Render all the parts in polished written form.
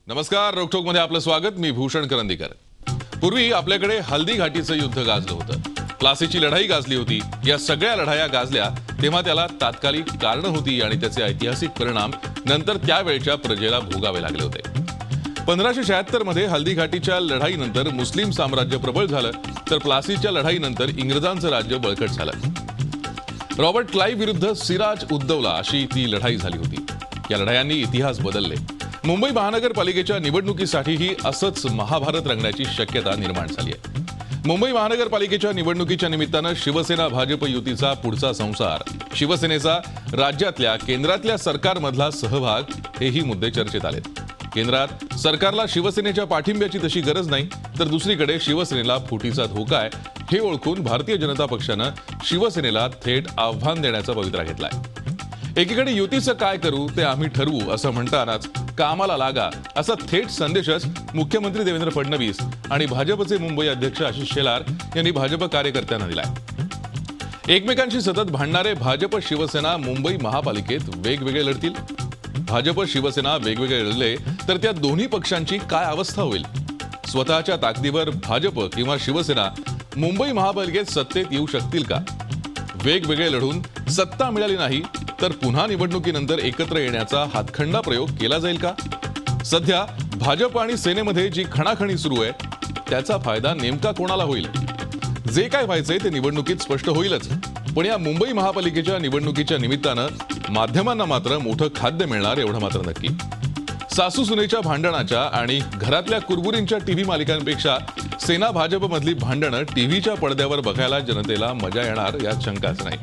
नमस्कार, रोकठोक मध्ये आपलं स्वागत. मी भूषण करंदीकर. पूर्वी आपल्याकडे हल्दी घाटीचं युद्ध गाजलं होतं, प्लासीची लढाई गाजली होती. या सगळ्या लढाया गाजल्या तेव्हा त्याला तात्कालिक कारणं होती आणि त्याचे ऐतिहासिक परिणाम नंतर त्यावेळच्या प्रजेला भोगावे लागले होते. 1576 मध्ये हल्दी घाटीच्या लढाईनंतर मुस्लिम साम्राज्य प्रबळ झालं, तर प्लासीच्या लढाईनंतर इंग्रजांचं राज्य बळकट झालं. रॉबर्ट क्लाइव्ह विरुद्ध सिराज उद्दौला अशी ती लढाई झाली होती. या लढायांनी इतिहास बदलले. मुंबई महानगरपालिकेच्या निवडणुकीसाठीही असंच महाभारत रंगण्याची शक्यता निर्माण झाली आहे. मुंबई महानगरपालिकेच्या निवडणुकीच्या निमित्तानं शिवसेना भाजप युतीचा पुढचा संसार, शिवसेनेचा राज्यातल्या केंद्रातल्या सरकारमधला सहभाग हेही मुद्दे चर्चेत आलेत. केंद्रात सरकारला शिवसेनेच्या पाठिंब्याची तशी गरज नाही, तर दुसरीकडे शिवसेनेला फुटीचा धोका आहे हे ओळखून भारतीय जनता पक्षानं शिवसेनेला थेट आव्हान देण्याचा पवित्रा घेतलाय. एकीकडे युतीचं काय करू ते आम्ही ठरवू असं म्हणतानाच कामाला लागा असा थेट संदेशच मुख्यमंत्री देवेंद्र फडणवीस आणि भाजपचे मुंबई अध्यक्ष आशिष शेलार यांनी भाजप कार्यकर्त्यांना दिलाय. एकमेकांशी सतत भांडणारे भाजप शिवसेना मुंबई महापालिकेत वेगवेगळे लढतील. भाजप शिवसेना वेगवेगळे लढले तर त्या दोन्ही पक्षांची काय अवस्था होईल? स्वतःच्या ताकदीवर भाजप किंवा शिवसेना मुंबई महापालिकेत सत्तेत येऊ शकतील का? वेगवेगळे लढून सत्ता मिळाली नाही तर पुन्हा निवडणुकीनंतर एकत्र येण्याचा हातखंडा प्रयोग केला जाईल का? सध्या भाजप आणि सेनेमध्ये जी खणाखणी सुरू आहे त्याचा फायदा नेमका कोणाला होईल? जे काय व्हायचंय ते निवडणुकीत स्पष्ट होईलच, पण या मुंबई महापालिकेच्या निवडणुकीच्या निमित्तानं माध्यमांना मात्र मोठं खाद्य मिळणार एवढं मात्र नक्की. सासू सुनेच्या भांडणाच्या आणि घरातल्या कुरबुरींच्या टीव्ही मालिकांपेक्षा सेना भाजपमधली भांडणं टीव्हीच्या पडद्यावर बघायला जनतेला मजा येणार यात शंकाच नाही.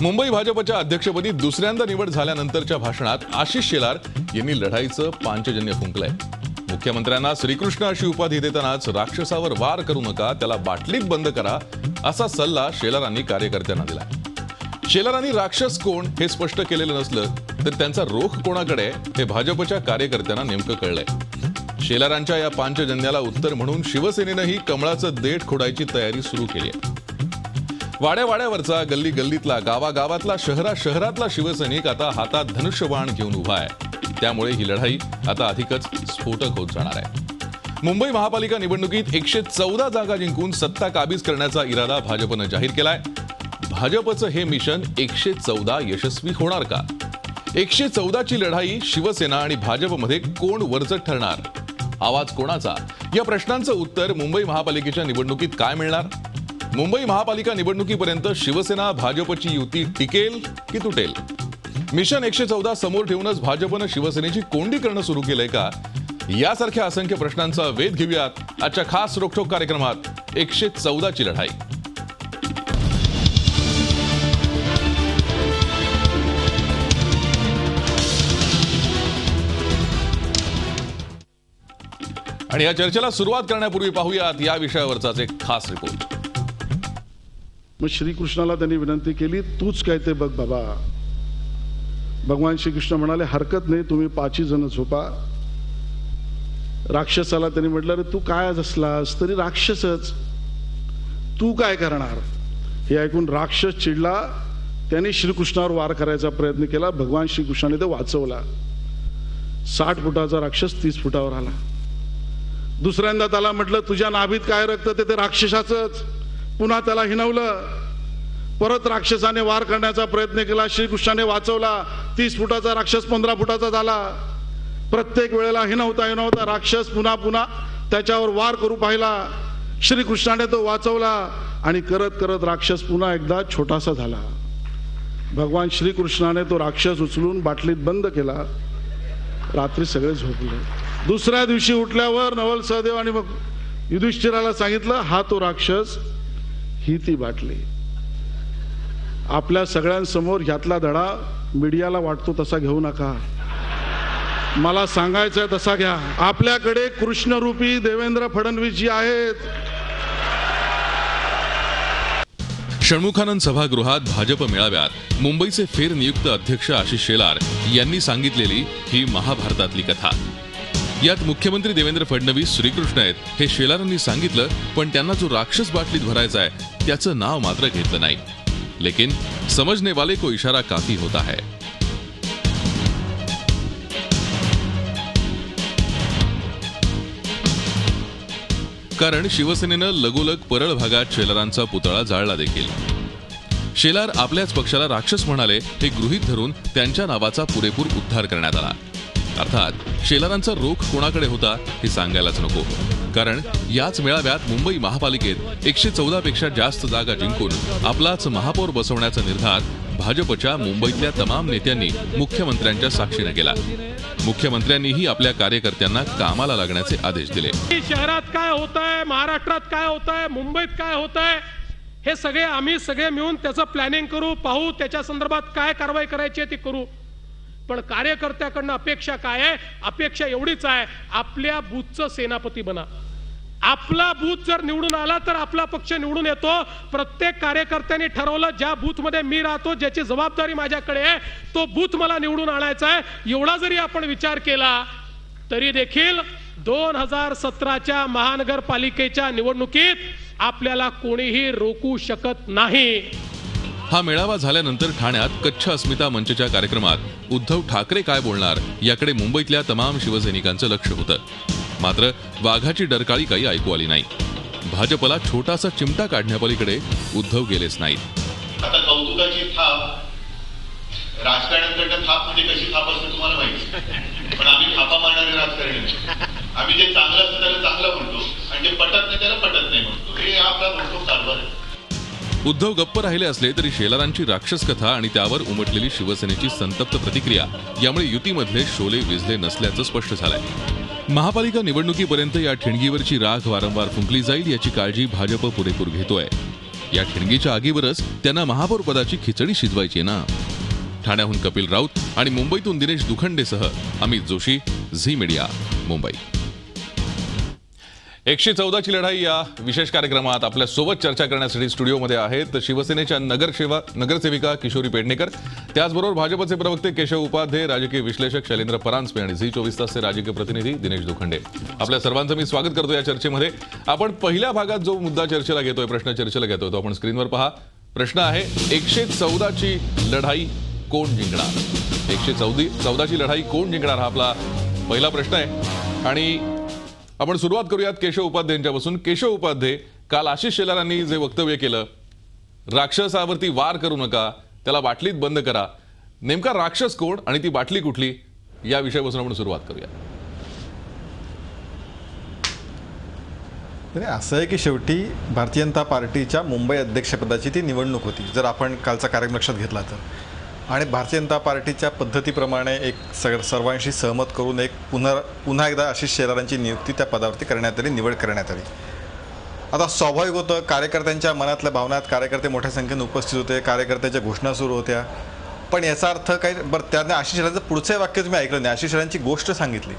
मुंबई भाजपच्या अध्यक्षपदी दुसऱ्यांदा निवड झाल्यानंतरच्या भाषणात आशिष शेलार यांनी लढाईचं पांचजन्य फुंकलंय. मुख्यमंत्र्यांना श्रीकृष्ण अशी उपाधी देतानाच राक्षसावर वार करू नका, त्याला बाटलीत बंद करा असा सल्ला शेलारांनी कार्यकर्त्यांना दिलाय. शेलारांनी राक्षस कोण हे स्पष्ट केलेलं नसलं तर त्यांचा रोख कोणाकडे हे भाजपच्या कार्यकर्त्यांना नेमकं कळलंय. शेलारांच्या या पांचजन्याला उत्तर म्हणून शिवसेनेनंही कमळाचं देठ खोडायची तयारी सुरू केली आहे. वाड्यावाड्यावरचा, गल्ली गल्लीतला, गावागावातला, शहरातला शिवसैनिक आता हातात धनुष्यबाण घेऊन उभा आहे. त्यामुळे ही लढाई आता अधिकच स्फोटक होत जाणार आहे. मुंबई महापालिका निवडणुकीत 114 जागा जिंकून सत्ता काबीज करण्याचा इरादा भाजपनं जाहीर केलाय. भाजपचं हे मिशन 114 यशस्वी होणार का? 114 ची लढाई शिवसेना आणि भाजपमध्ये कोण वरचढ ठरणार? आवाज कोणाचा? या प्रश्नांचं उत्तर मुंबई महापालिकेच्या निवडणुकीत काय मिळणार? मुंबई महापालिका निवडणुकीपर्यंत शिवसेना भाजपची युती टिकेल की तुटेल? मिशन 114 समोर ठेवूनच भाजपनं शिवसेनेची कोंडी करणं सुरू केलंय का? यासारख्या असंख्य प्रश्नांचा वेध घेऊयात आजच्या खास रोखठोक कार्यक्रमात 114 ची लढाई. आणि या चर्चेला सुरुवात करण्यापूर्वी पाहूयात या विषयावरचाच एक खास रिपोर्ट. मग श्रीकृष्णाला त्यांनी विनंती केली, तूच काय ते बघ बाबा. भगवान श्रीकृष्ण म्हणाले, हरकत नाही, तुम्ही 5 जण झोपा. राक्षसाला त्यांनी म्हटलं, अरे तू काय असलास तरी राक्षसच, तू काय करणार? हे ऐकून राक्षस चिडला. त्यांनी श्रीकृष्णावर वार करायचा प्रयत्न केला. भगवान श्रीकृष्णाने ते वाचवला. 60 फुटाचा राक्षस 30 फुटावर आला. दुसऱ्यांदा त्याला म्हटलं, तुझ्या नाभीत काय रक्त ते राक्षसाचंच. पुन्हा त्याला हिणवलं. परत राक्षसाने वार करण्याचा प्रयत्न केला. श्रीकृष्णाने वाचवला. 30 फुटाचा राक्षस 15 फुटाचा झाला. प्रत्येक वेळेला हिणवता राक्षस पुन्हा त्याच्यावर वार करू पाहिला. श्रीकृष्णाने तो वाचवला आणि करत राक्षस पुन्हा एकदा छोटासा झाला. भगवान श्रीकृष्णाने तो राक्षस उचलून बाटलीत बंद केला. रात्री सगळे झोपले. दुसऱ्या दिवशी उठल्यावर नवल सहदेव आणि मग युधिष्ठिराला सांगितलं, हा तो राक्षस, ही ती बाटली. आपल्या सगळ्यांसमोर ह्यातला धडा मीडियाला वाटतो तसा घेऊ नका, मला सांगायचंय तसा घ्या. आपल्याकडे कृष्णरूपी देवेंद्र फडणवीस जी आहेत. षण्मुखानंद सभागृहात भाजप मेळाव्यात मुंबईचे फेरनियुक्त अध्यक्ष आशिष शेलार यांनी सांगितलेली ही महाभारतातली कथा. यात मुख्यमंत्री देवेंद्र फडणवीस श्रीकृष्ण आहेत हे शेलारांनी सांगितलं, पण त्यांना जो राक्षस बाटलीत भरायचा आहे त्याचं नाव मात्र घेतलं नाही. लेकिन समझने वाले को इशारा काफी होता है. कारण शिवसेनेनं लगोलग परळ भागात शेलारांचा पुतळा जाळला देखील. शेलार आपल्याच पक्षाला राक्षस म्हणाले हे गृहीत धरून त्यांच्या नावाचा पुरेपूर उद्धार करण्यात आला. अर्थात शेलारांचा रोख कोणाकडे होता हे सांगायलाच नको, कारण याच मेळाव्यात मुंबई महापालिकेत 114 पेक्षा जास्त जागा जिंकून आपलाच महापौर बसवण्याचा निर्धार भाजपच्या मुंबईतल्या तमाम नेत्यांनी मुख्यमंत्र्यांच्या साक्षीने केला. मुख्यमंत्र्यांनीही आपल्या कार्यकर्त्यांना कामाला लागण्याचे आदेश दिले. शहरात काय होतंय, महाराष्ट्रात काय होतंय, मुंबईत काय होतंय, हे सगळे आम्ही सगळे मिळून त्याचं प्लॅनिंग करू, पाहू, त्याच्या संदर्भात काय कारवाई करायची आहे ती करू. पण कार्यकर्त्याकडनं अपेक्षा काय आहे? अपेक्षा एवढीच आहे, आपल्या बूथचं सेनापती बना. आपला बूथ जर निवडून आला तर आपला पक्ष निवडून येतो. प्रत्येक कार्यकर्त्यांनी ठरवलं ज्या बूथ मध्ये मी राहतो, ज्याची जबाबदारी माझ्याकडे आहे, तो बूथ मला निवडून आणायचा आहे. एवढा जरी आपण विचार केला तरी देखील 2017च्या महानगरपालिकेच्या निवडणुकीत आपल्याला कोणीही रोखू शकत नाही. हा मेळावा झाल्यानंतर ठाण्यात कच्छ अस्मिता मंचच्या कार्यक्रमात उद्धव ठाकरे काय बोलणार याकडे मुंबईतल्या तमाम शिवसैनिकांचं लक्ष होतं. मात्र वाघाची डरकाळी काही ऐकू आली नाही. भाजपला छोटासा चिमटा काढण्यापलीकडे उद्धव गेलेच नाहीत. आता कौतुकाची थाप, राजकारण्यांकडनं थाप म्हणजे कशी थाप असते तुम्हाला माहिती, पण आम्ही थापा मारणारे राजकारणी. आम्ही जे चांगलं असतं त्याला चांगलं म्हणतो आणि जे पटत नाही त्याला पटत नाही म्हणतो. हे आपला म्हणतो कारभार आहे. उद्धव गप्प राहिले असले तरी शेलारांची राक्षस कथा आणि त्यावर उमटलेली शिवसेनेची संतप्त प्रतिक्रिया यामुळे युतीमधले शोले विझले नसल्याचं स्पष्ट झालंय. महापालिका निवडणुकीपर्यंत या ठिणगीवरची राख वारंवार फुंकली जाईल याची काळजी भाजप पुरेपूर घेतोय. या ठिणगीच्या आगीवरच त्यांना महापौर पदाची खिचडी शिजवायची ना. ठाण्याहून कपिल राऊत आणि मुंबईतून दिनेश दुखंडेसह अमित जोशी, झी मीडिया, मुंबई. 114ची लढाई या विशेष कार्यक्रमात आपल्या सोबत चर्चा करण्यासाठी स्टुडिओमध्ये आहेत शिवसेनेच्या नगरसेविका किशोरी पेडणेकर, त्याचबरोबर भाजपचे प्रवक्ते केशव उपाध्ये, राजकीय विश्लेषक शैलेंद्र परांजपे आणि झी 24 तासचे राजकीय प्रतिनिधी दिनेश दुखंडे. आपल्या सर्वांचं मी स्वागत करतो या चर्चेमध्ये. आपण पहिल्या भागात जो मुद्दा चर्चेला घेतोय, प्रश्न चर्चेला घेतोय, तो आपण स्क्रीनवर पहा. प्रश्न आहे 114ची लढाई कोण जिंकणार? 114ची लढाई कोण जिंकणार हा आपला पहिला प्रश्न आहे. आणि आपण सुरुवात करूयात केशव उपाध्ये यांच्यापासून. केशव उपाध्ये, काल आशिष शेलारांनी जे वक्तव्य केलं, राक्षसावरती वार करू नका, त्याला बाटलीत बंद करा, नेमका राक्षस कोण आणि ती बाटली कुठली, या विषयापासून आपण सुरुवात करूया. असं आहे की शेवटी भारतीय जनता पार्टीच्या मुंबई अध्यक्षपदाची ती निवडणूक होती, जर आपण कालचा कार्यक्रम लक्षात घेतला तर. आणि भारतीय जनता पार्टीच्या पद्धतीप्रमाणे एक सर्वांशी सहमत करून एक पुन्हा एकदा आशिष शेलारांची नियुक्ती त्या पदावरती करण्यात आली, निवड करण्यात आली. आता स्वाभाविक होतं, कार्यकर्त्यांच्या मनातल्या भावनात कार्यकर्ते मोठ्या संख्येने उपस्थित होते, कार्यकर्त्यांच्या घोषणा सुरू होत्या. पण याचा अर्थ काही बरं, त्याने आशिष शेलारांचं पुढचं वाक्य तुम्ही ऐकलं नाही, आशिष शेलारांची गोष्ट सांगितली.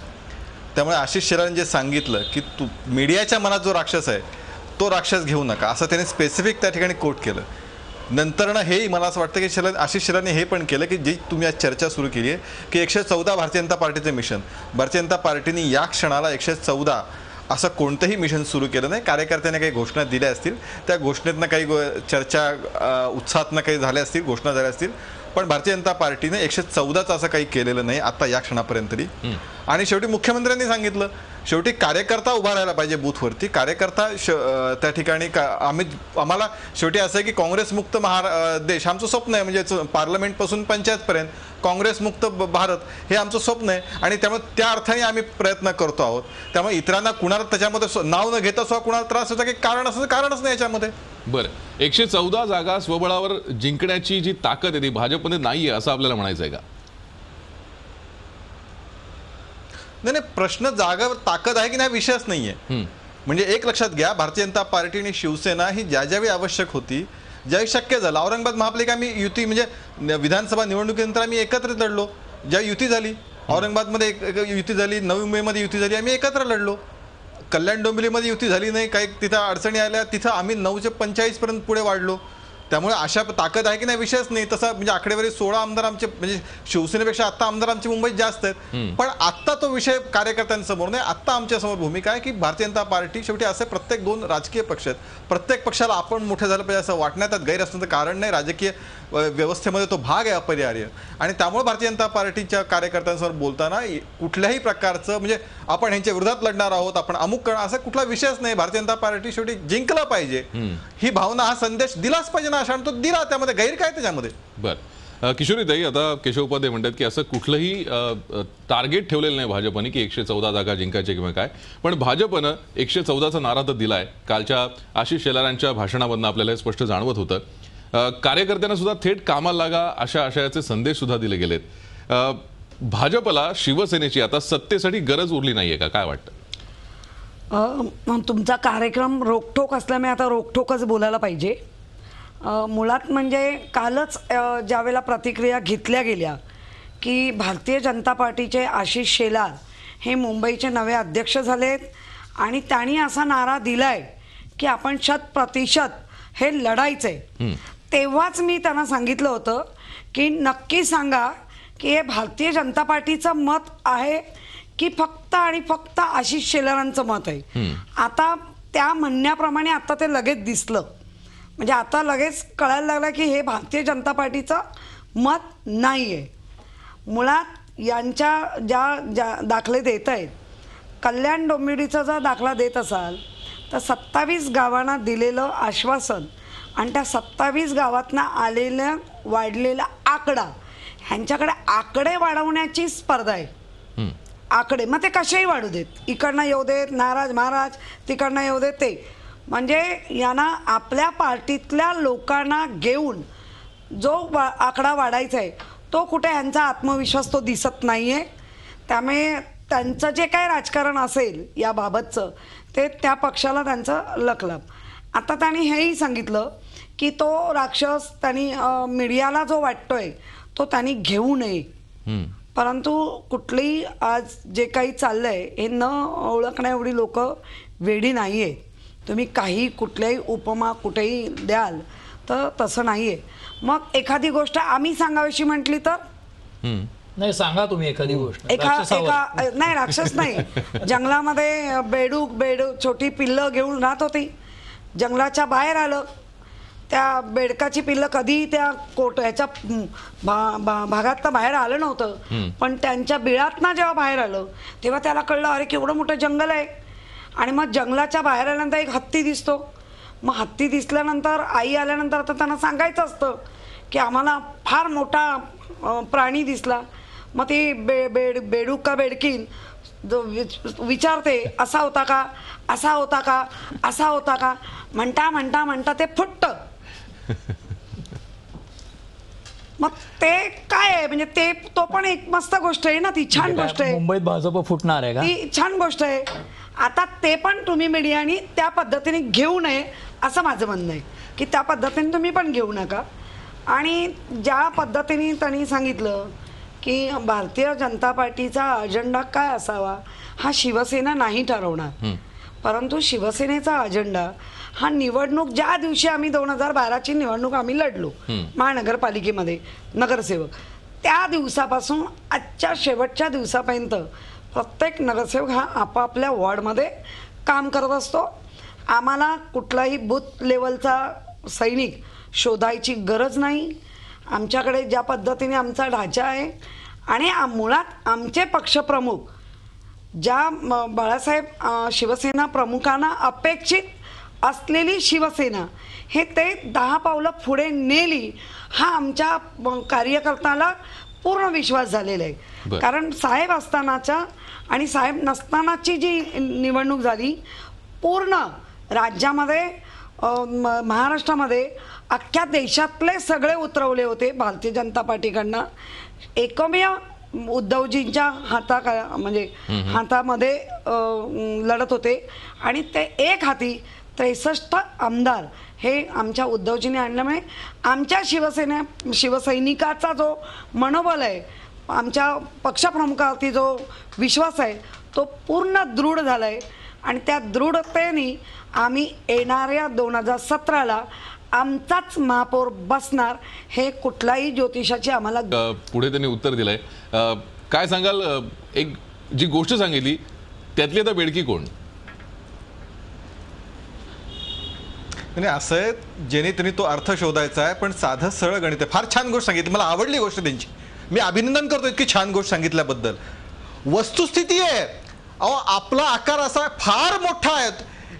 त्यामुळे आशिष शेलारांनी जे सांगितलं की तू मीडियाच्या मनात जो राक्षस आहे तो राक्षस घेऊ नका, असं त्याने स्पेसिफिक त्या ठिकाणी कोट केलं. नंतरनं हेही मला असं वाटतं की आशिष शेलारांनी हे पण केलं की जी तुम्ही आज चर्चा सुरू केली आहे की 114 भारतीय जनता पार्टीचं मिशन, भारतीय जनता पार्टीने या क्षणाला 114 असं कोणतंही मिशन सुरू केलं नाही. कार्यकर्त्यांनी काही घोषणा दिल्या असतील, त्या घोषणेतनं काही चर्चा उत्साहातनं काही झाल्या असतील, घोषणा झाल्या असतील, पण भारतीय जनता पार्टीने 114चं असं काही केलेलं नाही आता या क्षणापर्यंत तरी. आणि शेवटी मुख्यमंत्र्यांनी सांगितलं, शेवटी कार्यकर्ता उभा राहायला पाहिजे बूथवरती. कार्यकर्ता त्या ठिकाणी आम्हाला शेवटी असं आहे की काँग्रेसमुक्त देश आमचं स्वप्न आहे, म्हणजे पार्लमेंटपासून पंचायतपर्यंत काँग्रेसमुक्त भारत हे आमचं स्वप्न आहे. आणि त्यामुळे त्या अर्थाने आम्ही प्रयत्न करतो आहोत. त्यामुळे इतरांना कुणाला त्याच्यामध्ये नाव न घेता सुद्धा कुणाला त्रास होता की कारणच नाही याच्यामध्ये. बरं, 114 जागा स्वबळावर जिंकण्याची जी ताकद आहे ती भाजपमध्ये नाहीये असं आपल्याला म्हणायचं आहे का? नाही, प्रश्न जागावर ताकद आहे की नाही विषयच नाहीये. म्हणजे एक लक्षात घ्या, भारतीय जनता पार्टी आणि शिवसेना ही ज्यावेळी आवश्यक होती, ज्यावेळी शक्य झालं, औरंगाबाद महापालिका आम्ही युती म्हणजे विधानसभा निवडणुकीनंतर आम्ही एकत्र लढलो. ज्या युती झाली, औरंगाबादमध्ये युती झाली, नवी मुंबईमध्ये युती झाली, आम्ही एकत्र लढलो. कल्याण डोंबिवलीमध्ये युती झाली नाही, काही तिथं अडचणी आल्या, तिथं आम्ही 9 ते 45 पर्यंत पुढे वाढलो. त्यामुळे अशा ताकद आहे की नाही विषयच नाही. तसा म्हणजे आकडेवारी 16 आमदार आमचे म्हणजे शिवसेनेपेक्षा आता आमदार आमचे मुंबईत जास्त आहेत. पण आत्ता तो विषय कार्यकर्त्यांसमोर नाही. आत्ता आमच्यासमोर भूमिका आहे की भारतीय जनता पार्टी शेवटी असे प्रत्येक 2 राजकीय पक्ष आहेत. प्रत्येक पक्षाला आपण मोठे झालं पाहिजे असं वाटण्यात गैर असण्याचं कारण नाही. राजकीय व्यवस्थेमध्ये तो भाग आहे अपरिहार्य. आणि त्यामुळे भारतीय जनता पार्टीच्या कार्यकर्त्यांसमोर बोलताना कुठल्याही प्रकारचं म्हणजे आपण ह्यांच्या विरोधात लढणार आहोत, आपण अमुक करणार असा कुठला विषयच नाही. भारतीय जनता पार्टी शेवटी जिंकलं पाहिजे ही भावना, हा संदेश दिलाच पाहिजे ना. अशा तो दिला, त्यामध्ये गैर काय त्याच्यामध्ये. बरं किशोरीताई, आता केशव उपाध्ये म्हणतात की असं कुठलंही टार्गेट ठेवलेलं नाही भाजपने की 114 जागा जिंकायचे किंवा काय. पण भाजपनं 114चा नारा तर दिलाय. कालच्या आशिष शेलारांच्या भाषणामधून आपल्याला हे स्पष्ट जाणवत होतं. कार्यकर्त्यांना सुद्धा थेट कामाला लागा अशा आशयाचे संदेश सुद्धा दिले गेलेत. भाजपला शिवसेनेची आता सत्तेसाठी गरज उरली नाहीये का, काय वाटतं? तुमचा कार्यक्रम रोकठोक असल्यामुळे आता रोकठोकच बोलायला पाहिजे. मुळात म्हणजे कालच ज्यावेळेला प्रतिक्रिया घेतल्या गेल्या की भारतीय जनता पार्टीचे आशिष शेलार हे मुंबईचे नवे अध्यक्ष झालेत आणि त्यांनी असा नारा दिलाय की आपण 100% हे लढायचंय, तेव्हाच मी त्यांना सांगितलं होतं की नक्की सांगा की हे भारतीय जनता पार्टीचं मत आहे की फक्त आणि फक्त आशिष शेलारांचं मत आहे. आता त्या म्हणण्याप्रमाणे आता ते लगेच दिसलं. म्हणजे आता लगेच कळायला लागलं की हे भारतीय जनता पार्टीचं मत नाही आहे. मुळात यांच्या ज्या दाखले देत आहेत, कल्याण डोंबिवलीचा जर दाखला देत असाल तर 27 गावांना दिलेलं आश्वासन आणि त्या 27 गावातनं आलेलं वाढलेला आकडा, ह्यांच्याकडे आकडे वाढवण्याची स्पर्धा आहे. आकडे मग ते कसेही वाढू देत, इकडनं येऊ देत नाराज महाराज, तिकडनं येऊ देत ते. म्हणजे यांना आपल्या पार्टीतल्या लोकांना घेऊन जो आकडा वाढायचा आहे तो कुठे यांचा आत्मविश्वास तो दिसत नाही आहे. त्यामुळे त्यांचं जे काय राजकारण असेल याबाबतचं ते त्या पक्षाला त्यांचं लकलाप. आता त्यांनी हेही सांगितलं की तो राक्षस त्यांनी मीडियाला जो वाटतोय तो त्यांनी घेऊ नये. परंतु कुठलीही आज जे काही चाललंय हे न ओळखण्या एवढी लोक वेडी नाही आहे. तुम्ही काही कुठल्याही उपमा कुठेही द्याल तर तसं नाही आहे. मग एखादी गोष्ट आम्ही सांगावीशी म्हटली तर नाही, सांगा तुम्ही एखादी गोष्ट. नाही राक्षस नाही, जंगलामध्ये बेडूक छोटी पिल्लं घेऊन राहत होती. जंगलाच्या बाहेर आलं, त्या बेडकाची पिल्लं कधी त्या ह्याच्या भागातनं बाहेर आलं नव्हतं. पण त्यांच्या बिळातनं जेव्हा बाहेर आलं तेव्हा त्याला कळलं अरे केवढं मोठं जंगल आहे. आणि मग जंगलाच्या बाहेर आल्यानंतर एक हत्ती दिसतो. मग हत्ती दिसल्यानंतर आई आल्यानंतर आता त्यांना सांगायचं असतं की आम्हाला फार मोठा प्राणी दिसला. मग ती बेडूक का बेडकीन विचारते असा होता का, असा होता का, असा होता का, म्हणता म्हणता म्हणता ते फुटतं. मग ते काय आहे म्हणजे ते तो पण एक मस्त गोष्ट आहे ना, ती छान गोष्ट आहे. मुंबईत भाजप फुटणार आहे का, ती छान गोष्ट आहे. आता ते पण तुम्ही मीडियानी त्या पद्धतीने घेऊ नये असं माझं म्हणणं आहे की त्या पद्धतीने तुम्ही पण घेऊ नका. आणि ज्या पद्धतीने त्यांनी सांगितलं की भारतीय जनता पार्टीचा अजेंडा काय असावा हा शिवसेना नाही ठरवणार, परंतु शिवसेनेचा अजेंडा हा निवडणूक ज्या दिवशी आम्ही 2012ची निवडणूक आम्ही लढलो महानगरपालिकेमध्ये नगरसेवक, त्या दिवसापासून आजच्या शेवटच्या दिवसापर्यंत प्रत्येक नगरसेवक हा आपापल्या वॉर्डमध्ये काम करत असतो. आम्हाला कुठलाही बूथ लेवलचा सैनिक शोधायची गरज नाही. आमच्याकडे ज्या पद्धतीने आमचा ढाचा आहे आणि मुळात आमचे पक्षप्रमुख ज्या बाळासाहेब शिवसेना प्रमुखांना अपेक्षित असलेली शिवसेना हे ते 10 पावलं पुढे नेली हा आमच्या कार्यकर्त्याला पूर्ण विश्वास झालेला आहे. कारण साहेब असतानाच्या आणि साहेब नसतानाची जी निवडणूक झाली पूर्ण राज्यामध्ये महाराष्ट्रामध्ये अख्ख्या देशातले सगळे उतरवले होते भारतीय जनता पार्टीकडनं. एकमेव उद्धवजींच्या म्हणजे हातामध्ये लढत होते आणि ते एक हाती 63 आमदार हे आमच्या उद्धवजींनी आणल्यामुळे आमच्या शिवसैनिकाचा जो मनोबल आहे, आमच्या पक्षप्रमुखावरती जो विश्वास आहे तो पूर्ण दृढ झाला आहे. आणि त्या दृढतेने आम्ही येणाऱ्या 2017ला आमचाच महापौर बसणार हे कुठलाही ज्योतिषाची आम्हाला पुढे त्यांनी उत्तर दिलंय. काय सांगाल, एक जी गोष्ट सांगितली त्यातली आता बेडकी कोण? आणि असं आहे, ज्याने त्यांनी तो अर्थ शोधायचा आहे, पण साधं सरळ गणित आहे. फार छान गोष्ट सांगितली, मला आवडली गोष्ट त्यांची. मी अभिनंदन करतो इतकी छान गोष्ट सांगितल्याबद्दल. वस्तुस्थिती आहे, अहो आपला आकार असा फार मोठा आहे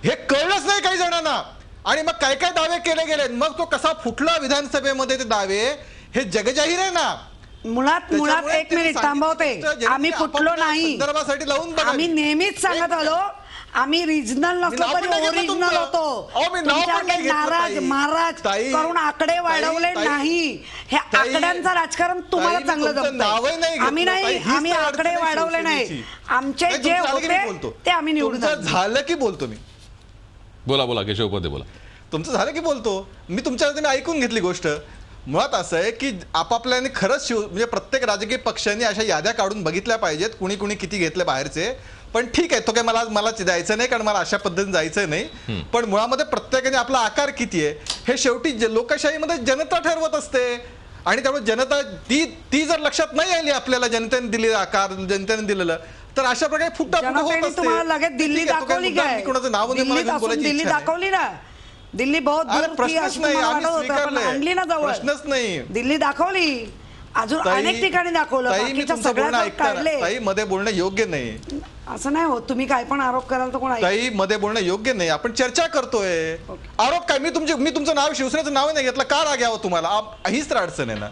हे कळलंच नाही काही जणांना. आणि मग काय काय दावे केले गेले, मग तो कसा फुटला विधानसभेमध्ये ते दावे, हे जगजाहीर आहे ना. मुळात एक मिनिट थांबवते. आम्ही फुटलो नाही, संदर्भासाठी लावून बघा. आम्ही नेहमीच सांगत आलो आम्ही रिजनल नसलो तरी ओरिजिनल होतो. नाराज महाराज करून आकडे वाढवले नाही. हे आकड्यांचं राजकारण तुम्हाला चांगलं जमतं. आम्ही नाही, आम्ही आकडे वाढवले नाही. आमचे जे होते ते आम्ही निवडून झालं की बोलतो मी. बोला बोला केशव उपाध्ये बोला. तुमचं झालं की बोलतो मी. तुमच्या मी ऐकून घेतली गोष्ट. मुळात असं आहे की आपापल्याने खरंच म्हणजे प्रत्येक राजकीय पक्षांनी अशा याद्या काढून बघितल्या पाहिजेत, कुणी कुणी किती घेतले बाहेरचे. पण ठीक आहे, तो काय मला द्यायचं नाही, कारण मला अशा पद्धतीने जायचं नाही. पण मुळामध्ये प्रत्येकाने आपला आकार किती आहे हे शेवटी लोकशाहीमध्ये जनता ठरवत असते. आणि त्यामुळे जनता ती जर लक्षात नाही आली आपल्याला, जनतेने दिलेला आकार, जनतेने दिलेलं, तर अशा प्रकारे फुटा होत असते. तुम्हाला लगेच दिल्ली दाखवली काय? कोणाचं नाव दिल्ली दाखवली ना. दिल्ली बहुत प्रश्नच नाही, आम्ही स्वीकारलंय. आणली ना जवळ, प्रश्नच नाही. दिल्ली दाखवली, अजून अनेक ठिकाणी दाखवलं. बाकीच्या सगळ्या काढले. ताई मध्ये बोलणं योग्य नाही. असं नाही होत. तुम्ही काय पण आरोप कराल तर कोण ऐकेल? ताई मध्ये बोलणं योग्य नाही. आपण चर्चा करतोय. आरोप काय, मी तुमचं नाव, शिवसेनेचं नाव नाही घेतलं, का राग यावं तुम्हाला? हीच तर अडचण आहे ना.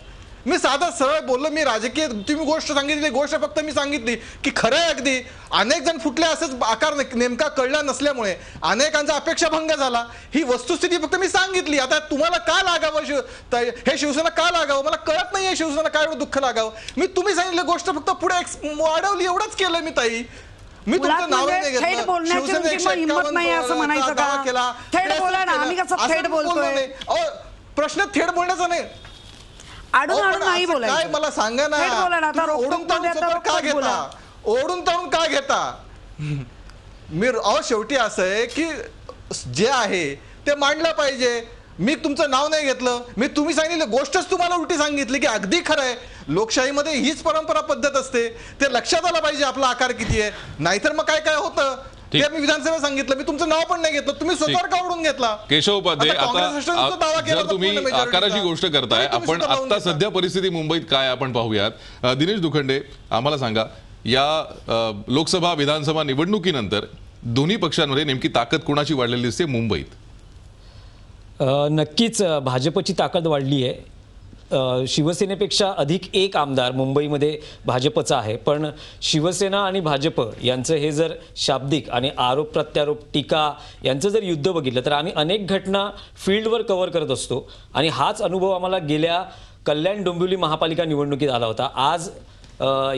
मी साधा सरळ बोललो. मी राजकीय तुम्ही गोष्ट सांगितली, गोष्ट फक्त मी सांगितली की खरं आहे अगदी. अनेक जण फुटले, असंच आकार नेमका कळला नसल्यामुळे अनेकांचा अपेक्षाभंग झाला. ही वस्तुस्थिती फक्त मी सांगितली. आता तुम्हाला का लागावं हे शिवसेना का लागावं मला कळत नाहीये. शिवसेना काय एवढं दुःख लागावं? तुम्ही सांगितलं गोष्ट फक्त पुढे वाढवली, एवढंच केलं मी. ताई मी तुमचं नाव नाही घेतलं. हिंमत नाही असं म्हणायचं का? थेट बोला ना. आम्ही कसं थेट बोलतोय? प्रश्न थेट बोलण्याचा नाही, आडून आडून नाही बोलायचं. काय मला सांगा ना. ओढून ताणून का घेता? मी शेवटी असं आहे की जे आहे ते मांडलं पाहिजे. मी तुमचं नाव नाही घेतलं, तुम्ही सांगितलं गोष्टच तुम्हाला उलटी सांगितली की अगदी खरं आहे. लोकशाहीमध्ये हीच परंपरा पद्धत असते. ते लक्षात आलं पाहिजे आपला आकार किती आहे. नाहीतर मग काय काय होतं ते मी विधानसभेत सांगितलं. मी तुमचं नाव पण नाही घेतलं, तुम्ही स्वतःवर का ओढून घेतला? केशव उपाध्ये, आता जर तुम्ही आकाराची गोष्ट करताय, आपण आता सध्या परिस्थिती मुंबईत काय आपण पाहूयात. दिनेश दुखंडे, आम्हाला सांगा, या लोकसभा विधानसभा निवडणुकीनंतर दोन्ही पक्षांमध्ये नेमकी ताकद कोणाची वाढलेली दिसते मुंबईत? नक्कीच भाजपची ताकद वाढली आहे. शिवसेनेपेक्षा अधिक एक आमदार मुंबईमध्ये भाजपचा आहे. पण शिवसेना आणि भाजप यांचं हे जर शाब्दिक आणि आरोप प्रत्यारोप टीका यांचं जर युद्ध बघितलं तर आम्ही अनेक घटना फील्डवर कव्हर करत असतो. आणि हाच अनुभव आम्हाला गेल्या कल्याण डोंबिवली महापालिका निवडणुकीत आला होता. आज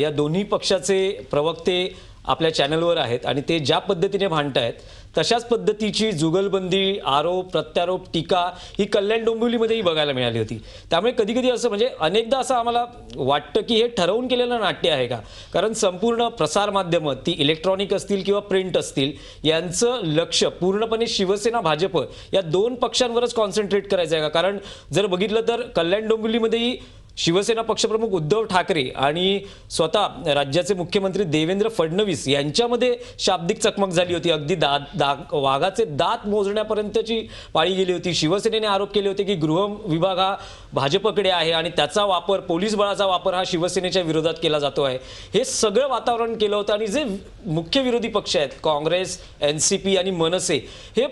या दोन्ही पक्षाचे प्रवक्ते आपल्या चॅनलवर आहेत आणि ते ज्या पद्धतीने भांडतायत तशाच पद्धतीची जुगलबंदी, आरोप प्रत्यारोप, टीका ही कल्याण डोंबिवलीमध्येही बघायला मिळाली होती. त्यामुळे कधी कधी असं म्हणजे अनेकदा असं आम्हाला वाटतं की हे ठरवून केलेलं नाट्य आहे का? कारण संपूर्ण प्रसारमाध्यमं, ती इलेक्ट्रॉनिक असतील किंवा प्रिंट असतील, यांचं लक्ष पूर्णपणे शिवसेना भाजप या दोन पक्षांवरच कॉन्सन्ट्रेट करायचं आहे का? कारण जर बघितलं तर कल्याण डोंबिवलीमध्येही शिवसेना पक्षप्रमुख उद्धव ठाकरे आणि स्वतः राज्याचे मुख्यमंत्री देवेंद्र फडणवीस यांच्यामध्ये शाब्दिक चकमक झाली होती. अगदी वाघाचे दात मोजण्यापर्यंतची पाळी गेली होती. शिवसेनेने आरोप केले होते की गृह विभाग हा भाजपकडे आहे आणि त्याचा वापर, पोलीस बळाचा वापर हा शिवसेनेच्या विरोधात केला जातो आहे. हे सगळं वातावरण केलं होतं. आणि जे मुख्य विरोधी पक्ष आहेत, काँग्रेस, NCP आणि मनसे, हे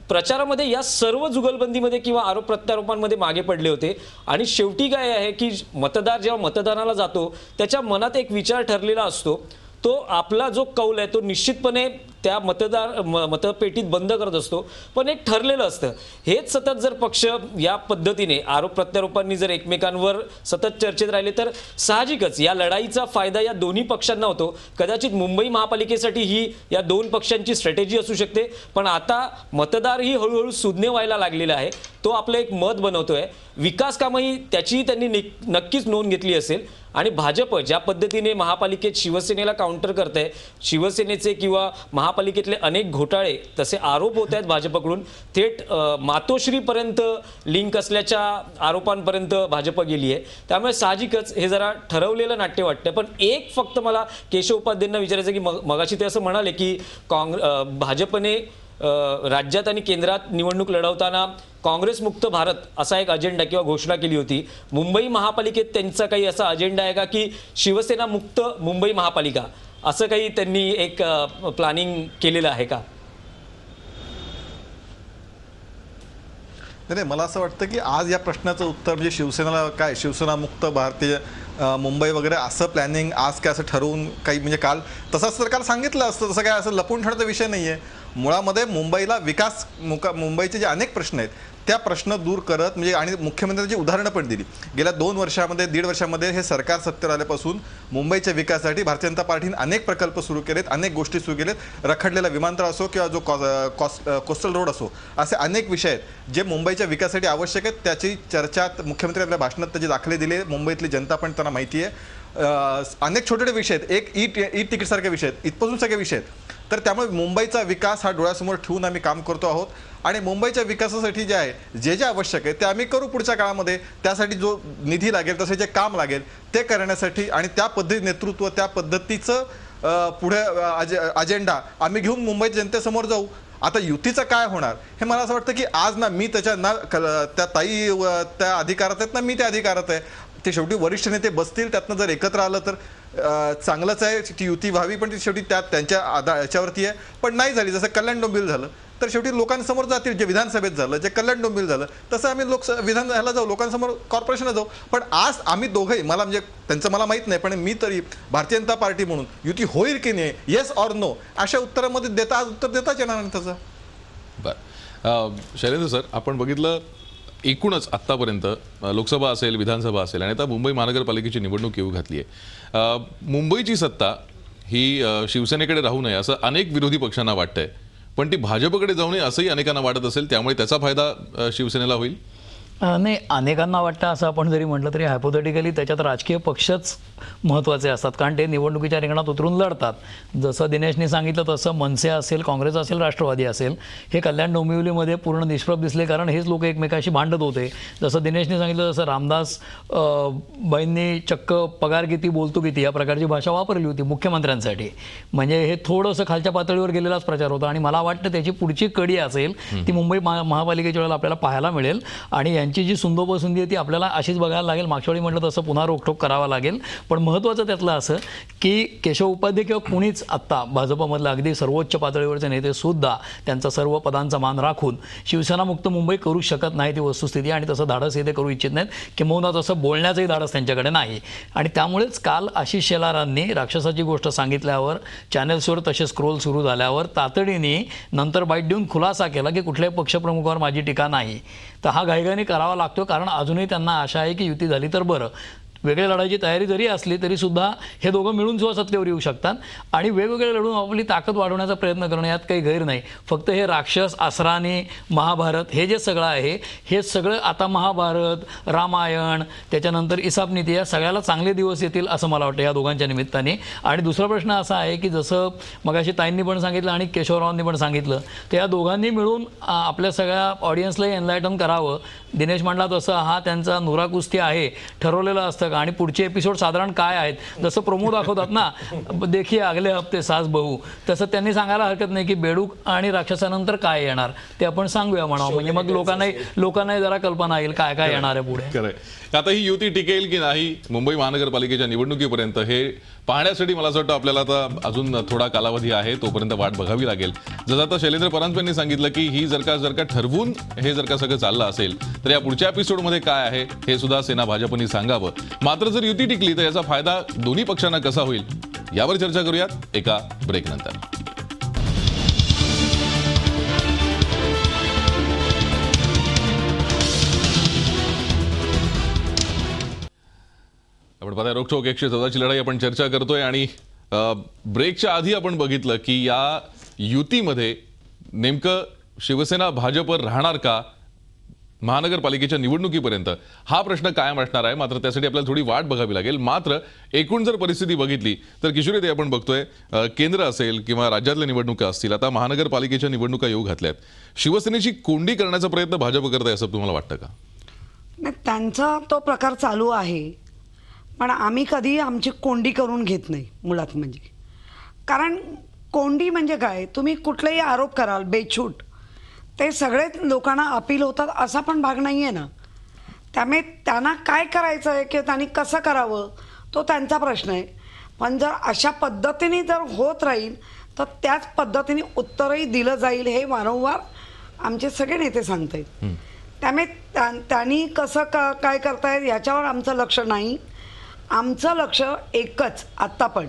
प्रचारामध्ये या सर्व जुगलबंदीमध्ये किंवा आरोप प्रत्यारोपांमध्ये मागे पडले होते. आणि शेवटी काय आहे की मतदार जेव्हा मतदानाला जातो त्याच्या मनात एक विचार ठरलेला असतो. तो आपला जो कौल आहे तो निश्चितपणे त्या मतपेटीत बंद करत असतो. पण एक ठरलेलं असतं. हेच सतत जर पक्ष या पद्धतीने आरोप प्रत्यारोपांनी जर एकमेकांवर सतत चर्चेत राहिले तर साहजिकच या लढाईचा फायदा या दोन्ही पक्षांना होतो. कदाचित मुंबई महापालिकेसाठी ही या दोन पक्षांची स्ट्रॅटेजी असू शकते. पण आता मतदारही हळूहळू सुज्ञ व्हायला लागलेला आहे. तो आपलं एक मत बनवतोय. विकास कामंही त्याचीही त्यांनी नक्कीच नोंद घेतली असेल. आणि भाजप ज्या पद्धतीने महापालिकेत शिवसेनेला काउंटर करते, शिवसेनेचे किंवा महापालिकेतले अनेक घोटाळे तसे आरोप होत आहेत भाजपकडून. थेट मातोश्रीपर्यंत लिंक असल्याच्या आरोपांपर्यंत भाजप गेली आहे. त्यामुळे साहजिकच हे जरा ठरवलेलं नाट्य वाटतं. पण एक फक्त मला केशव उपाध्यायांना विचारायचं की मगाशी ते असं म्हणाले की भाजपने राज्यात आणि केंद्रात निवडणूक लढवताना काँग्रेस मुक्त भारत असा एक अजेंडा किंवा घोषणा केली होती. मुंबई महापालिकेत त्यांचा काही असा अजेंडा आहे का की शिवसेना मुक्त मुंबई महापालिका असं काही त्यांनी एक प्लॅनिंग केलेलं आहे का? नाही, मला असं वाटतं की आज या प्रश्नाचं उत्तर म्हणजे शिवसेनेला काय शिवसेना मुक्त भारतीय मुंबई वगैरे असं प्लॅनिंग आज काय असं ठरवून काही म्हणजे काल तसंच तर काल सांगितलं असतं. तसं काय असं लपून ठेवण्याचा विषय नाही आहे. मुळामध्ये मुंबईला विकास मुंबईचे जे अनेक प्रश्न आहेत त्या प्रश्न दूर करत म्हणजे आणि मुख्यमंत्र्यांची उदाहरणं पण दिली. गेल्या 2 वर्षामध्ये 1.5 वर्षामध्ये हे सरकार सत्तेवर आल्यापासून मुंबईच्या विकासासाठी भारतीय जनता पार्टीने अनेक प्रकल्प सुरू केलेत, अनेक गोष्टी सुरू केलेत. रखडलेला विमानतळ असो किंवा जो कोस्टल रोड असो, असे अनेक विषय आहेत जे मुंबईच्या विकासासाठी आवश्यक आहेत. त्याची चर्चा मुख्यमंत्री आपल्या भाषणात त्याचे दाखले दिले. मुंबईतली जनता पण त्यांना माहिती आहे. अनेक छोटे छोटे विषय आहेत. एक ई तिकीटसारखे विषय आहेत, इथपासून सगळे विषय आहेत. तर त्यामुळे मुंबईचा विकास हा डोळ्यासमोर ठेवून आम्ही काम करतो आहोत आणि मुंबईच्या विकासासाठी जे आहे जे आवश्यक आहे ते आम्ही करू पुढच्या काळामध्ये. त्यासाठी जो निधी लागेल तसे जे काम लागेल ते करण्यासाठी आणि त्या पद्धती नेतृत्व त्या पद्धतीचं पुढे अजेंडा आम्ही घेऊन मुंबईच्या जनतेसमोर जाऊ. आता युतीचं काय होणार हे मला असं वाटतं की आज ना मी त्याच्या ना त्या ताई त्या अधिकारात आहेत ना मी त्या अधिकारात आहे. ते शेवटी वरिष्ठ नेते बसतील, त्यातनं जर एकत्र आलं तर चांगलंच आहे. ती युती व्हावी पण ती शेवटी त्यांच्या याच्यावरती आहे. पण नाही झाली, जसं कल्याण डोंबिवली झालं तर शेवटी लोकांसमोर जातील. जे विधानसभेत झालं, जे कल्याण डोंबिवली झालं, तसं आम्ही विधान ह्याला जाऊ, लोकांसमोर कॉर्पोरेशनला जाऊ. पण आज आम्ही दोघंही मला म्हणजे त्यांचं मला माहीत नाही पण मी तरी भारतीय जनता पार्टी म्हणून युती होईल की नाही येस ऑर नो अशा उत्तरामध्ये आज उत्तर देताच येणार नाही त्याचं. बरं, शैलेंद्र सर, आपण बघितलं एकूणच आत्तापर्यंत लोकसभा असेल, विधानसभा असेल आणि आता मुंबई महानगरपालिकेची निवडणूक येऊ घातली आहे. मुंबईची सत्ता ही शिवसेनेकडे राहू नये असं अनेक विरोधी पक्षांना वाटतंय, पण ती भाजपकडे जाऊ नये असंही अनेकांना वाटत असेल. त्यामुळे त्याचा फायदा शिवसेनेला होईल? नाही, अनेकांना वाटतं असं आपण जरी म्हटलं तरी हायपोथेटिकली त्याच्यात राजकीय पक्षच महत्त्वाचे असतात, कारण ते निवडणुकीच्या रिंगणात उतरून लढतात. जसं दिनेशने सांगितलं तसं मनसे असेल, काँग्रेस असेल, राष्ट्रवादी असेल, हे कल्याण डोंबिवलीमध्ये पूर्ण निष्प्रभ दिसले कारण हेच लोक एकमेकाशी भांडत होते. जसं दिनेशने सांगितलं तसं रामदास बाईंनी चक्क पगार किती बोलतो किती या प्रकारची भाषा वापरली होती मुख्यमंत्र्यांसाठी. म्हणजे हे थोडंसं खालच्या पातळीवर गेलेलाच प्रचार होता आणि मला वाटतं त्याची पुढची कडी असेल ती मुंबई महापालिकेच्या वेळेला आपल्याला पाहायला मिळेल आणि यांची जी सुंदोबसुंदी आहे ती आपल्याला अशीच बघायला लागेल. मागच्या वेळी म्हटलं तसं पुन्हा रोखठोक करावा लागेल. पण महत्त्वाचं त्यातलं असं की केशव उपाध्ये किंवा कुणीच आत्ता भाजपमधलं अगदी सर्वोच्च पातळीवरचे नेते सुद्धा त्यांचा सर्व पदांचा मान राखून शिवसेना मुक्त मुंबई करू शकत नाही, ती वस्तुस्थिती. आणि तसं धाडस हे ते करू इच्छित नाहीत, किंबहुना तसं बोलण्याचंही धाडस त्यांच्याकडे नाही. आणि त्यामुळेच काल आशिष शेलारांनी राक्षसाची गोष्ट सांगितल्यावर चॅनल्सवर तसे स्क्रोल सुरू झाल्यावर तातडीने नंतर बाईट देऊन खुलासा केला की कुठल्याही पक्षप्रमुखावर माझी टीका नाही. तर हा घाईघाईने करावा लागतो कारण अजूनही त्यांना आशा आहे की युती झाली तर बरं. वेगळे लढायची तयारी जरी असली तरी सुद्धा हे दोघं मिळून सुद्धा सत्तेवर येऊ शकतात आणि वेगवेगळे लढून आपली ताकद वाढवण्याचा प्रयत्न करणं यात काही गैर नाही. फक्त हे राक्षस, असरानी, महाभारत हे जे सगळं आहे हे सगळं आता महाभारत, रामायण, त्याच्यानंतर इसापनीती या सगळ्याला चांगले दिवस येतील असं मला वाटतं या दोघांच्या निमित्ताने. आणि दुसरा प्रश्न असा आहे की जसं मगाशी ताईंनी पण सांगितलं आणि केशवरावांनी पण सांगितलं तर या दोघांनी मिळून आपल्या सगळ्या ऑडियन्सलाही एनलायटन करावं. दिनेश म्हणला तसं हा त्यांचा नुरा कुस्ती आहे, ठरवलेलं असतं आणि पुढचे एपिसोड साधारण काय आहेत, जसं प्रोमो दाखवतात ना देखिए अगले हफ्ते सास बहू, तसं त्यांनी सांगायला हरकत नाही की बेडूक आणि राक्षसानंतर काय येणार ते आपण सांगूया म्हणावं. म्हणजे मग लोकांनाही जरा कल्पना येईल काय काय येणार आहे पुढे. खरंय. आता ही युती टिकेल की नाही मुंबई महानगरपालिकेच्या निवडणुकीपर्यंत हे पाहण्यासाठी मला असं वाटतं आपल्याला आता अजून थोडा कालावधी आहे, तोपर्यंत वाट बघावी लागेल. जसं आता शैलेंद्र परांजपेंनी सांगितलं की ही जर का ठरवून हे जर का सगळं चाललं असेल तर या पुढच्या एपिसोडमध्ये काय आहे हे सुद्धा सेना भाजपनी सांगावं. मात्र जर युती टिकली तर याचा फायदा दोन्ही पक्षांना कसा होईल यावर चर्चा करूयात एका ब्रेक नंतर. आपण पाहताय रोखोक 114ची लढाई आपण चर्चा करतोय आणि ब्रेकच्या आधी आपण बघितलं की या युतीमध्ये नेमकं शिवसेना भाजप राहणार का महानगरपालिकेच्या निवडणुकीपर्यंत हा प्रश्न कायम असणार आहे. मात्र त्यासाठी आपल्याला थोडी वाट बघावी लागेल. मात्र एकूण जर परिस्थिती बघितली तर किशोरी ताई, आपण बघतोय केंद्र असेल किंवा राज्यातल्या निवडणुका असतील, आता महानगरपालिकेच्या निवडणुका येऊ घातल्यात. शिवसेनेची कोंडी करण्याचा प्रयत्न भाजप करत आहे असं तुम्हाला वाटतं का? नाही, त्यांचा तो प्रकार चालू आहे, पण आम्ही कधी आमची कोंडी करून घेत नाही मुळात. म्हणजे कारण कोंडी म्हणजे काय, तुम्ही कुठलेही आरोप कराल बेछूट, ते सगळेच लोकांना अपील होतात असा पण भाग नाही आहे ना. त्यामुळे त्यांना काय करायचं आहे किंवा त्यांनी कसं करावं तो त्यांचा प्रश्न आहे. पण जर अशा पद्धतीने जर होत राहील तर त्याच पद्धतीने उत्तरही दिलं जाईल हे वारंवार आमचे सगळे नेते सांगतायत. त्यामुळे त्यांनी कसं काय करतायत याच्यावर आमचं लक्ष नाही. आमचं लक्ष एकच आत्ता पण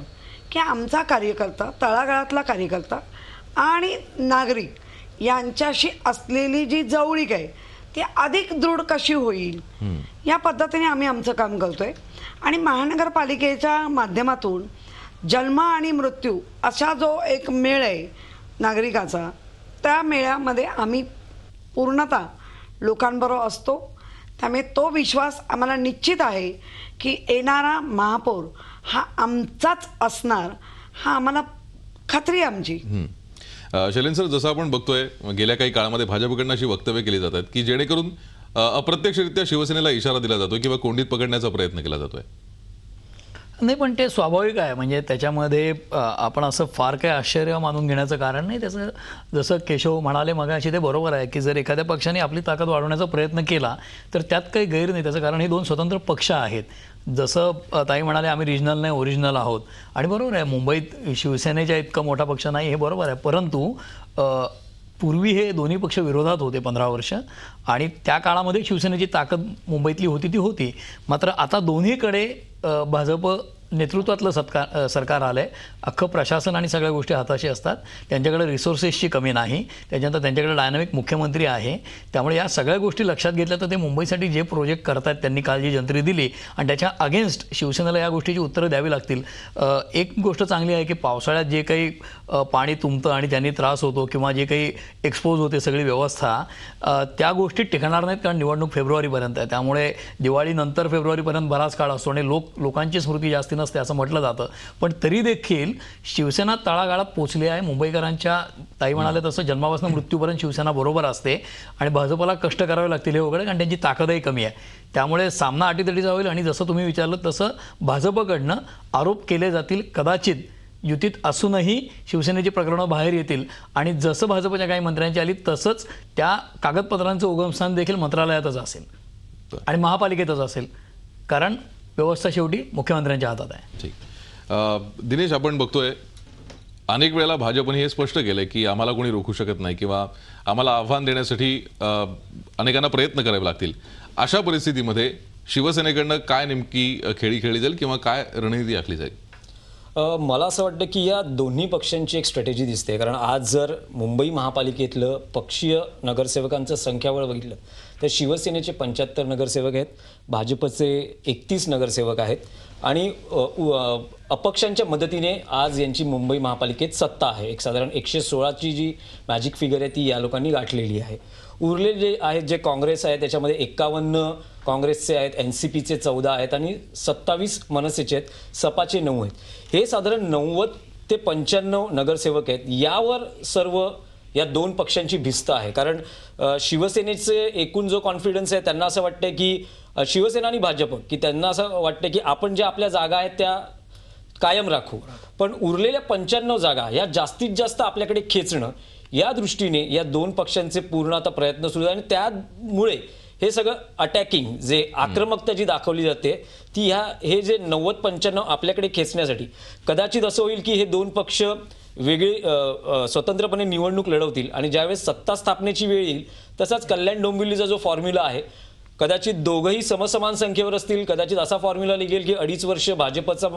की आमचा कार्यकर्ता, तळागाळातला कार्यकर्ता आणि नागरिक यांच्याशी असलेली जी जवळीक आहे ती अधिक दृढ कशी होईल या पद्धतीने आम्ही आमचं काम करतोय. आणि महानगरपालिकेच्या माध्यमातून जन्म आणि मृत्यू असा जो एक मेळ आहे नागरिकाचा, त्या मेळ्यामध्ये आम्ही पूर्णतः लोकांबरोबर असतो. त्यामुळे तो विश्वास आम्हाला निश्चित आहे की येणारा महापौर हा आमचाच असणार, हा आम्हाला खात्री आहे आमची. शैलेंद्र सर, जसं आपण बघतोय गेल्या काही काळामध्ये भाजपकडनं अशी वक्तव्य केली जातात की जेणेकरून अप्रत्यक्षरित्या शिवसेनेला इशारा दिला जातोय किंवा कोंडीत पकडण्याचा प्रयत्न केला जातोय. नाही, पण ते स्वाभाविक आहे. म्हणजे त्याच्यामध्ये आपण असं फार काही आश्चर्य मानून घेण्याचं कारण नाही. त्याचं जसं केशव म्हणाले मगाशी ते बरोबर आहे की जर एखाद्या पक्षाने आपली ताकद वाढवण्याचा प्रयत्न केला तर त्यात काही गैर नाही. त्याचं कारण हे दोन स्वतंत्र पक्ष आहेत. जसं ताई म्हणाले आम्ही रिजनल नाही ओरिजिनल आहोत, आणि बरोबर आहे, मुंबईत शिवसेनेच्या इतका मोठा पक्ष नाही हे बरोबर आहे. परंतु पूर्वी हे दोन्ही पक्ष विरोधात होते 15 वर्ष, आणि त्या काळामध्ये शिवसेनेची ताकद मुंबईतली होती ती होती. मात्र आता दोन्हीकडे भाजप नेतृत्वातलं सरकार आलं आहे. अख्खं प्रशासन आणि सगळ्या गोष्टी हाताशी असतात. त्यांच्याकडे रिसोर्सेसची कमी नाही. त्याच्यानंतर त्यांच्याकडे डायनामिक मुख्यमंत्री आहे. त्यामुळे या सगळ्या गोष्टी लक्षात घेतल्या तर ते मुंबईसाठी जे प्रोजेक्ट करतात, त्यांनी काल जी जंत्री दिली आणि त्याच्या अगेन्स्ट शिवसेनेला या गोष्टीची उत्तरं द्यावी लागतील. एक गोष्ट चांगली आहे की पावसाळ्यात जे काही पाणी तुंबतं आणि त्यांनी त्रास होतो किंवा जे काही एक्सपोज होते सगळी व्यवस्था, त्या गोष्टी टिकणार नाहीत, कारण निवडणूक फेब्रुवारीपर्यंत आहे. त्यामुळे दिवाळीनंतर फेब्रुवारीपर्यंत बराच काळ असतो आणि लोकांची स्मृती जास्ती नसते असं म्हटलं जातं. पण तरी देखील शिवसेना तळागाळात पोचली आहे. मुंबईकरांच्या, ताई म्हणाले तसं, जन्मापासून मृत्यूपर्यंत शिवसेना बरोबर असते आणि भाजपला कष्ट करावे लागतील हे वगैरे, कारण त्यांची ताकदही कमी आहे. त्यामुळे सामना अटीतटीचा होईल. आणि जसं तुम्ही विचारलं तसं भाजपकडनं आरोप केले जातील. कदाचित युतीत असूनही शिवसेनेची प्रकरणं बाहेर येतील आणि जसं भाजपच्या काही मंत्र्यांची आली तसंच त्या कागदपत्रांचं उगमस्थान देखील मंत्रालयातच असेल आणि महापालिकेतच असेल, कारण व्यवस्था शेवटी मुख्यमंत्र्यांच्या हातात आहे. ठीक. दिनेश, आपण बघतोय अनेक वेळेला भाजपने हे स्पष्ट केलंय की आम्हाला कोणी रोखू शकत नाही किंवा आम्हाला आव्हान देण्यासाठी अनेकांना प्रयत्न करावे लागतील. अशा परिस्थितीमध्ये शिवसेनेकडनं काय नेमकी खेळी खेळली जाईल किंवा काय रणनीती आखली जाईल? मला असं वाटतं की या दोन्ही पक्षांची एक स्ट्रॅटेजी दिसते. कारण आज जर मुंबई महापालिकेतलं पक्षीय नगरसेवकांचं संख्याबळ बघितलं तर शिवसेनेचे 75 नगरसेवक आहेत, भाजपचे 31 नगरसेवक आहेत आणि अपक्षांच्या मदतीने आज यांची मुंबई महापालिकेत सत्ता आहे. एक साधारण 116ची जी मॅजिक फिगर आहे ती या लोकांनी गाठलेली आहे. उरलेले जे आहेत, जे काँग्रेस आहे, त्याच्यामध्ये 51 काँग्रेसचे आहेत, NCPचे 14 आहेत आणि 27 मनसेचे आहेत, सपाचे 9 आहेत. हे साधारण 90 ते 95 नगरसेवक आहेत. यावर सर्व या दोन पक्षांची भिस्त आहे. कारण शिवसेनेचे एकूण जो कॉन्फिडन्स आहे, त्यांना असं वाटतं की शिवसेना आणि भाजप, की त्यांना असं वाटतं की आपण ज्या आपल्या जागा आहेत त्या कायम राखू, पण उरलेल्या 95 जागा या जास्तीत जास्त आपल्याकडे खेचणं, या दृष्टीने या दोन पक्षांचे पूर्ण आता प्रयत्न सुरू आहेत. आणि त्यामुळे हे सगळं अटॅकिंग, जे आक्रमकता जी दाखवली जाते ती हे जे 90-95 आपल्याकडे खेचण्यासाठी, कदाचित असं होईल की हे दोन पक्ष वेगळे स्वतंत्रपणे निवडणूक लढवतील आणि ज्यावेळेस सत्ता स्थापनेची वेळ येईल तसाच कल्याण डोंबिवलीचा जो फॉर्म्युला आहे, कदाचित दोघंही समसमान संख्येवर असतील. कदाचित असा फॉर्म्युला निघेल की 2.5 वर्ष भाजपचा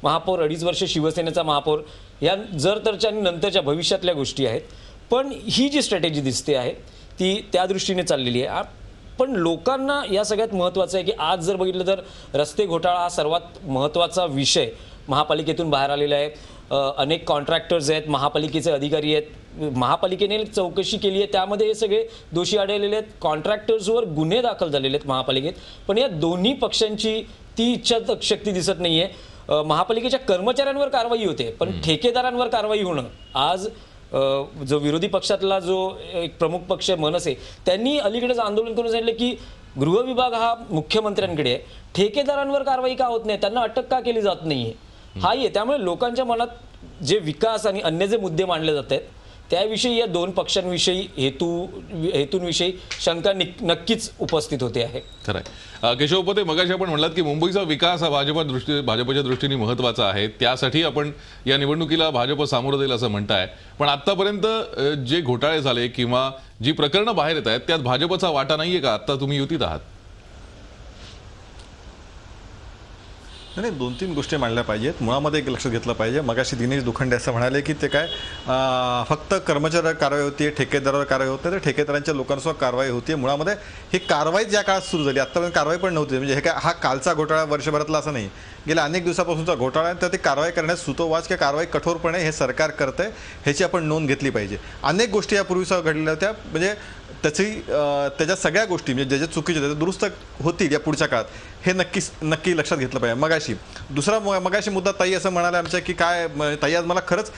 महापौर, 2.5 वर्ष शिवसेनेचा महापौर, या जर तरच्या आणि नंतरच्या भविष्यातल्या गोष्टी आहेत. पण ही जी स्ट्रॅटेजी दिसते आहे ती त्या दृष्टीने चाललेली आहे. पण लोकांना या सगळ्यात महत्त्वाचं आहे की आज जर बघितलं तर रस्ते घोटाळा हा सर्वात महत्त्वाचा विषय महापालिकेतून बाहेर आलेला आहे. अनेक कॉन्ट्रॅक्टर्स आहेत, महापालिकेचे अधिकारी आहेत, महापालिकेने चौकशी केली आहे, त्यामध्ये हे सगळे दोषी आढळलेले आहेत. कॉन्ट्रॅक्टर्सवर गुन्हे दाखल झालेले आहेत महापालिकेत, पण या दोन्ही पक्षांची ती इच्छाशक्ती दिसत नाहीये. महापालिकेच्या कर्मचाऱ्यांवर कारवाई होते, पण ठेकेदारांवर कारवाई होणं आज जो विरोधी पक्षातला जो एक प्रमुख पक्ष मनसे, त्यांनी अलीकडेच आंदोलन करून सांगितलं की गृह विभाग हा मुख्यमंत्र्यांकडे आहे, ठेकेदारांवर कारवाई का होत नाही, त्यांना अटक का केली जात नाहीये, हाही आहे. त्यामुळे लोकांच्या मनात जे विकास आणि अन्य जे मुद्दे मांडले जात आहेत त्याविषयी या दोन पक्षांविषयी हेतूंविषयी शंका नक्कीच उपस्थित होते आहे. खरं आहे. केशव उपते, मगाशी आपण म्हणलात की मुंबईचा विकास हा भाजपच्या दृष्टीने महत्त्वाचा आहे, त्यासाठी आपण या निवडणुकीला भाजप सामोरं जाईल असं म्हणताय. पण आतापर्यंत जे घोटाळे झाले किंवा जी प्रकरणं बाहेर येत आहेत त्यात भाजपचा वाटा नाहीये का? आता तुम्ही युतीत आहात. नाही, 2-3 गोष्टी मांडल्या पाहिजेत. मुळामध्ये एक लक्षात घेतलं पाहिजे. मगाशी दिनेश दुखंडे असं म्हणाले की ते काय फक्त कर्मचाऱ्यावर कारवाई होती, ठेकेदारावर कारवाई होते, तर ठेकेदारांच्या लोकांसोबत कारवाई होती. मुळामध्ये ही कारवाई ज्या काळात सुरू झाली, आत्तापर्यंत कारवाई पण नव्हती. म्हणजे हे काय हा कालचा घोटाळा वर्षभरातला असं नाही, गेल्या अनेक दिवसापासूनचा घोटाळा आहे. तर ते कारवाई करण्यास सुतोवाच किंवा कारवाई कठोरपणे हे सरकार करतंय ह्याची आपण नोंद घेतली पाहिजे. अनेक गोष्टी यापूर्वीसह घडलेल्या होत्या, म्हणजे त्याच्या सगळ्या गोष्टी म्हणजे ज्या चुकीच्या त्या दुरुस्त होतील या पुढच्या काळात, हे नक्की लक्षात घेतलं पाहिजे. मगाशी मुद्दा ताई असं म्हणाले आमच्या की काय ताई आज मला खरंच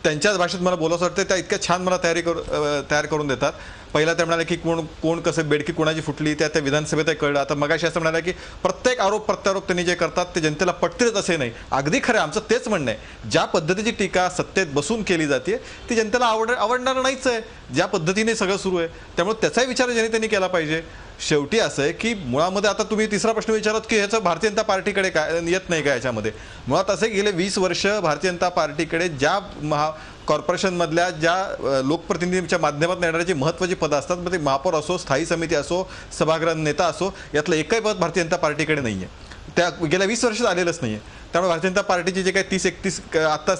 त्यांच्याच भाषेत मला बोलावंसं वाटतं, त्या इतक्या छान मला तयार करून देतात. पहिला ते म्हणाले की कोण कसं बेडकी कोणाची फुटली त्या विधानसभेत कळलं. आता मगाशी असं म्हणाले की प्रत्येक आरोप प्रत्यारोप त्यांनी जे करतात ते जनतेला पटतीलच असे नाही. अगदी खरं, आमचं तेच म्हणणं आहे, ज्या पद्धतीची टीका सत्तेत बसून केली जाते ती जनतेला आवडणार नाहीच आहे, ज्या पद्धतीने सगळं सुरू आहे. त्यामुळे त्याचाही विचार जनतेने केला पाहिजे. शेवटी असं आहे की मुळामध्ये आता तुम्ही तिसरा प्रश्न विचारत की ह्याचं भारतीय जनता पार्टीकडे काय येत नाही का याच्यामध्ये. मुळात असं गेले 20 वर्ष भारतीय जनता पार्टीकडे ज्या कॉर्पोरेशनमधल्या ज्या लोकप्रतिनिधींच्या माध्यमातून येणारी जी महत्त्वाची पदं असतात, मग ते महापौर असो, स्थायी समिती असो, सभागृह नेता असो, यातलं एकही पद भारतीय जनता पार्टीकडे नाही आहे. त्या गेल्या 20 वर्षात आलेलंच नाही आहे. त्यामुळे भारतीय जनता पार्टीचे जे काही 30-31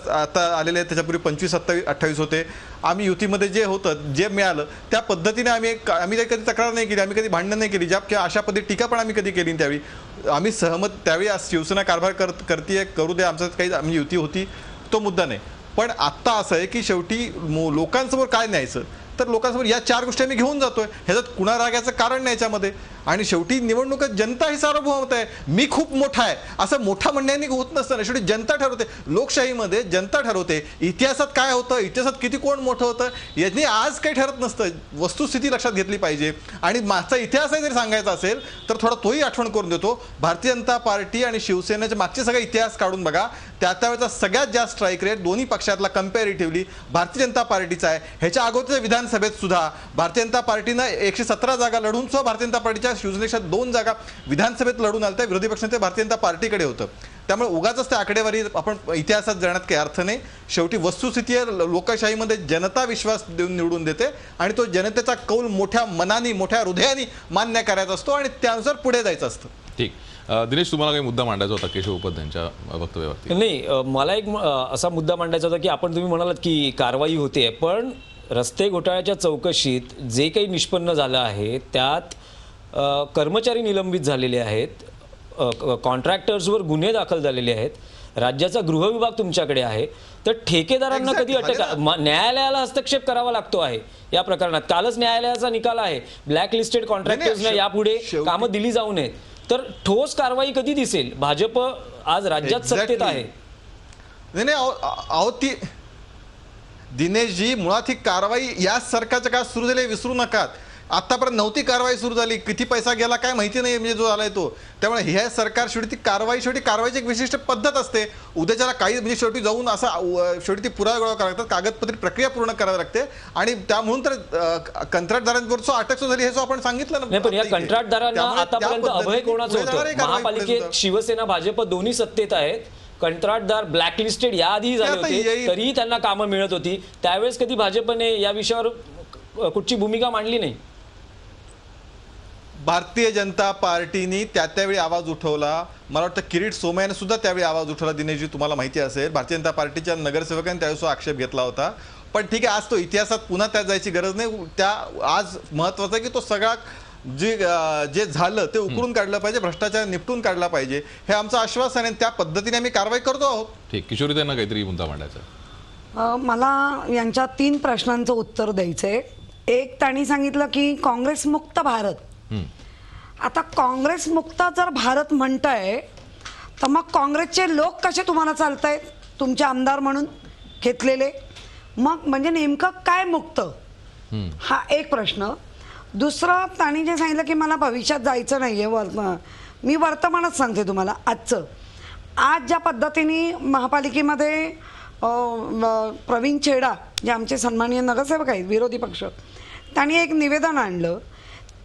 आता आलेले आहेत, त्याच्यापूर्वी 25-27-28 होते. आम्ही युतीमध्ये जे होतं, जे मिळालं त्या पद्धतीने आम्ही कधी तक्रार नाही केली, आम्ही कधी भांडणं नाही केली, किंवा अशा पद्धती टीका पण आम्ही कधी केली. त्यावेळी आम्ही सहमत, त्यावेळी शिवसेना कारभार करते करू दे, आमचं काही आम्ही युती होती तो मुद्दा नाही. पण आत्ता असं आहे की शेवटी लोकांसमोर काय न्यायचं, तर लोकांसमोर या 4 गोष्टी आम्ही घेऊन जातोय. ह्याच्यात कुणा रागाचं कारण नाही याच्यामध्ये. आणि शेवटी निवडणुकीत जनता ही सार्वभौम आहे. मी खूप मोठा आहे असं मोठा म्हणण्याने होत नसतं. शेवटी जनता ठरवते. लोकशाहीमध्ये जनता ठरवते. इतिहासात काय होतं, इतिहासात किती कोण मोठं होतं यांनी आज काही ठरत नसतं. वस्तुस्थिती लक्षात घेतली पाहिजे. आणि मागचा इतिहासही जरी सांगायचा असेल तर थोडा तोही आठवण करून देतो. भारतीय जनता पार्टी आणि शिवसेनेचे मागचे सगळे इतिहास काढून बघा. त्यावेळेचा सगळ्यात जास्त स्ट्राईक रेट दोन्ही पक्षातला कम्पॅरेटिव्हली भारतीय जनता पार्टीचा आहे. ह्याच्या अगोदरच्या विधानसभेत सुद्धा भारतीय जनता पार्टीनं 117 जागा लढून सुद्धा भारतीय जनता पार्टीच्या शिवसेनेच्या 2 जागा विधानसभेत लढून आल्या. त्या विरोधी पक्षांचे भारतीय जनता पार्टीकडे होतं. त्यामुळे उगाच त्या आकडेवारी आपण इतिहासात जाण्यात काही अर्थ नाही. शेवटी वस्तुस्थिती लोकशाहीमध्ये जनता विश्वास देऊन निवडून देते आणि तो जनतेचा कौल मोठ्या मनाने मोठ्या हृदयाने मान्य करायचा असतो आणि त्यानुसार पुढे जायचं असतं. ठीक. दिनेश, तुम्हाला काही मुद्दा मांडायचा होता केशव उपाध्यायांच्या वक्तव्यावरती? नाही, मला एक असा मुद्दा मांडायचा होता की आपण म्हणालात की कारवाई होते, पण रस्ते घोटाळ्याच्या चौकशीत जे काही निष्पन्न झालं आहे त्यात कर्मचारी निलंबित झालेले आहेत, कॉन्ट्रॅक्टर्सवर गुन्हे दाखल झालेले आहेत, राज्याचा गृह विभाग तुमच्याकडे आहे, तर ठेकेदारांना कधी अटक, न्यायालयाला हस्तक्षेप करावा लागतो आहे या प्रकरणात. कालच न्यायालयाचा निकाल आहे, ब्लॅक लिस्टेड कॉन्ट्रॅक्टर्सना यापुढे कामं दिली जाऊ नयेत. तर ठोस कारवाई कधी दिसेल? भाजप आज राज्यात सत्तेत आहे. नाही, दिनेशजी, मुळात ही कारवाई या सरकारच्या काळात सुरू झाली विसरू नका. आतापर्यंत नव्हती कारवाई सुरू झाली. किती पैसा गेला काय माहिती नाही, म्हणजे जो झालाय तो. त्यामुळे हे सरकार शेवटी कारवाईची एक विशिष्ट पद्धत असते. उद्याच्याला काही म्हणजे शेवटी जाऊन असं शेवटी ती पुरावा गोळा करावा लागतात, कागदपत्री प्रक्रिया पूर्ण करावी लागते. आणि त्यामुळं तर कंत्राटदारांवर अटक झाली हे जो आपण सांगितलं ना. पण या कंत्राटदारांना आतापर्यंत अभय कोणाचं होतं? महापालिकेत शिवसेना भाजप दोन्ही सत्तेत आहेत. कंत्राटदार ब्लॅकलिस्टेड याआधी झाले होते, तरीही त्यांना कामं मिळत होती. त्यावेळेस कधी भाजपने या विषयावर कुठची भूमिका मांडली नाही. भारतीय जनता पार्टीने त्यावेळी आवाज उठवला. मला वाटतं किरीट सोमय्याने सुद्धा त्यावेळी आवाज उठवला. दिनेशजी, तुम्हाला माहिती असेल, भारतीय जनता पार्टीच्या नगरसेवकांनी त्यावेळेस आक्षेप घेतला होता. पण ठीक आहे, आज तो इतिहासात पुन्हा त्यात जायची गरज नाही. आज महत्वाचं आहे की तो सगळा जे झालं ते उकरून काढलं पाहिजे, भ्रष्टाचार निपटून काढला पाहिजे, हे आमचं आश्वासन आहे. त्या पद्धतीने आम्ही कारवाई करतो आहोत. ठीक. किशोरी, त्यांना काहीतरी मुद्दा मांडायचा. मला यांच्या 3 प्रश्नांचं उत्तर द्यायचं आहे. एक, त्यांनी सांगितलं की काँग्रेस मुक्त भारत. आता काँग्रेस मुक्त जर भारत म्हणताय तर मग काँग्रेसचे लोक कसे तुम्हाला चालतायत तुमचे आमदार म्हणून घेतलेले? मग म्हणजे नेमकं काय मुक्त, हा एक प्रश्न. दुसरं, त्यांनी जे सांगितलं की मला भविष्यात जायचं नाही आहे, मी वर्तमानच सांगते तुम्हाला आजचं. आज ज्या पद्धतीने महापालिकेमध्ये प्रवीण छेडा जे आमचे सन्माननीय नगरसेवक आहेत विरोधी पक्ष, त्यांनी एक निवेदन आणलं.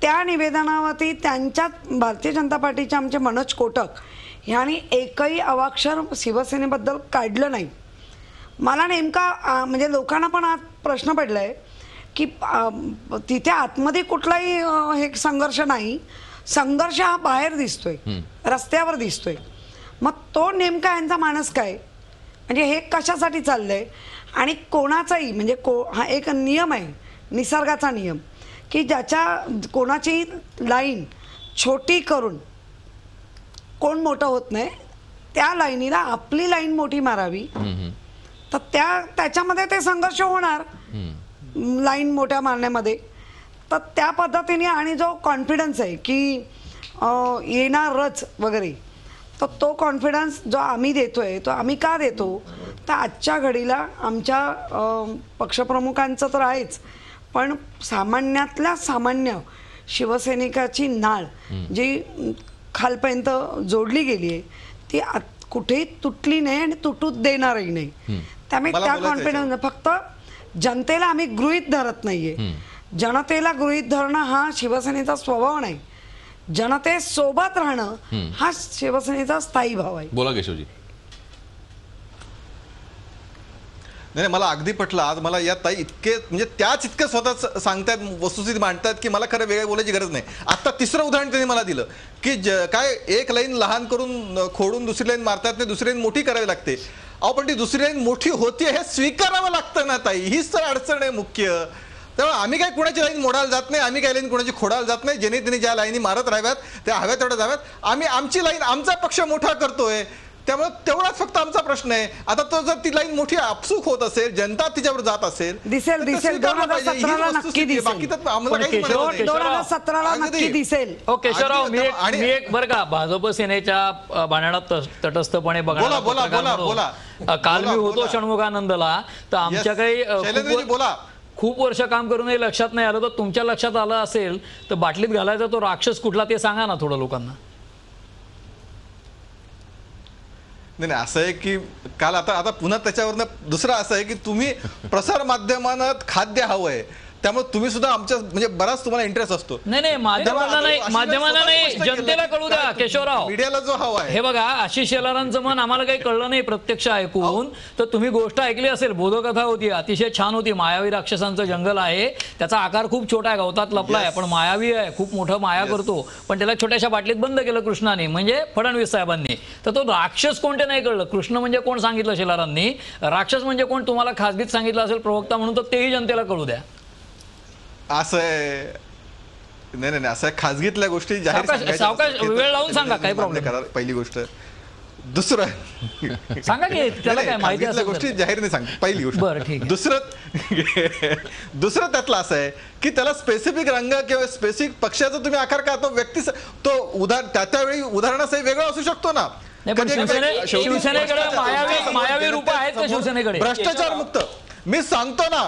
त्या निवेदनावरती त्यांच्या भारतीय जनता पार्टीचे आमचे मनोज कोटक ह्यांनी एकही अवाक्षर शिवसेनेबद्दल काढलं नाही. मला नेमका म्हणजे लोकांना पण आज प्रश्न पडला आहे की तिथे आतमध्ये कुठलाही हे संघर्ष नाही, संघर्ष हा बाहेर दिसतोय, रस्त्यावर दिसतोय. मग तो नेमका यांचा मानस काय, म्हणजे हे कशासाठी चाललंय? आणि कोणाचाही म्हणजे हा एक नियम आहे, निसर्गाचा नियम, की ज्याच्या कोणाची लाईन छोटी करून कोण मोठं होत नाही, त्या लाईनीला आपली लाईन मोठी मारावी. तर त्याच्यामध्ये ते संघर्ष होणार लाईन मोठ्या मारण्यामध्ये. तर त्या पद्धतीने आणि जो कॉन्फिडन्स आहे की येणारच वगैरे, तर तो कॉन्फिडन्स जो आम्ही देतोय तो आम्ही का देतो? तर आजच्या घडीला आमच्या पक्षप्रमुखांचं तर आहेच, पण सामान्यातल्या सामान्य शिवसैनिकाची नाळ जी खालपर्यंत जोडली गेली आहे ती कुठेही तुटली नाही आणि तुटूच देणारही नाही. त्यामुळे त्या कॉन्फिडन्स फक्त जनतेला आम्ही गृहीत धरत नाहीये. जनतेला गृहीत धरणं हा शिवसेनेचा स्वभाव नाही, जनतेसोबत राहणं हा शिवसेनेचा स्थायी भाव आहे. बोला केशवजी. नाही, मला अगदी पटलं. आज मला या ताई इतके म्हणजे त्याच इतकं स्वतः सांगतायत, वस्तुस्थिती मांडतायत की मला खरं वेगळं बोलायची गरज नाही. आता 3रं उदाहरण त्यांनी मला दिलं की काय एक लाईन लहान करून खोडून दुसरी लाईन मारतात नाही, दुसरी लाईन मोठी करावी लागते. अहो पण ती दुसरी लाईन मोठी होती हे स्वीकारावं लागतं ना ताई, हीच तर अडचण आहे मुख्य. त्यामुळे आम्ही काय कुणाची लाईन मोडायला जात नाही, आम्ही काय लाईन कुणाची खोडायला जात नाही. ज्यांनी त्यांनी ज्या लाईनी मारत राहाव्यात त्या हव्या तेवढ्या जाव्यात. आम्ही आमची लाईन आमचा पक्ष मोठा करतोय, त्यामुळे तेवढाच फक्त आमचा प्रश्न आहे. आता तो जर ती लाईन मोठी आपसूक होत असेल, जनता तिच्यावर जात असेल, दिसेल 2017ला नक्की दिसेल. बाकी तर आम्हाला काही 2017ला नक्की दिसेल. केशवराव, मी एक बरं का भाजप सेनेच्या बाण्यात तटस्थपणे बघा. काल मी होतो षण्मुगानंदला, तर आमच्या काही खूप वर्ष काम करूनही लक्षात नाही आलं, तर तुमच्या लक्षात आलं असेल तर बाटलीत घालायचा तो राक्षस कुठला ते सांगा ना थोडं लोकांना. नाही, असं आहे की काल आता पुन्हा त्याच्यावरनं दुसरं असं आहे की तुम्ही प्रसार माध्यमांना खाद्य हवंय, त्यामुळे तुम्ही सुद्धा आमच्या म्हणजे बराच तुम्हाला इंटरेस्ट असतो. नाही माध्यमांना नाही, जनतेला कळू द्या केशवराव. मीडियाला जो हवा आहे, हे बघा आशिष शेलारांचं मन आम्हाला काही कळलं नाही प्रत्यक्ष ऐकून, तर तुम्ही गोष्ट ऐकली असेल, बोधकथा होती, अतिशय छान होती. मायावी राक्षसांचं जंगल आहे, त्याचा आकार खूप छोटा आहे, गवतात लपला आहे, पण मायावी आहे, खूप मोठं माया करतो, पण त्याला छोट्याशा बाटलीत बंद केलं कृष्णाने, म्हणजे फडणवीस साहेबांनी. तर तो राक्षस कोणते नाही कळलं. कृष्ण म्हणजे कोण सांगितलं शेलारांनी, राक्षस म्हणजे कोण तुम्हाला खासगीत सांगितलं असेल प्रवक्ता म्हणून, तर तेही जनतेला कळू द्या. असं आहे. नाही असं खाजगीतल्या गोष्टी जाहीर सावकाश वेळ लावून सांगा, काही प्रॉब्लेम करा. पहिली गोष्ट. दुसरं सांगा की त्याला काय माहिती असल्या गोष्टी जाहीर नाही सांग, पहिली गोष्ट. बरं ठीक आहे. दुसरं त्यातलं असं आहे की त्याला स्पेसिफिक रंग किंवा स्पेसिफिक पक्षाचा तुम्ही आकार का, तो व्यक्ती तो त्यावेळी उदाहरणासही वेगळा असू शकतो ना. शिवसेनेकडे मायावी रूप आहेत का शिवसेनेकडे? भ्रष्टाचार मुक्त. मी सांगतो ना,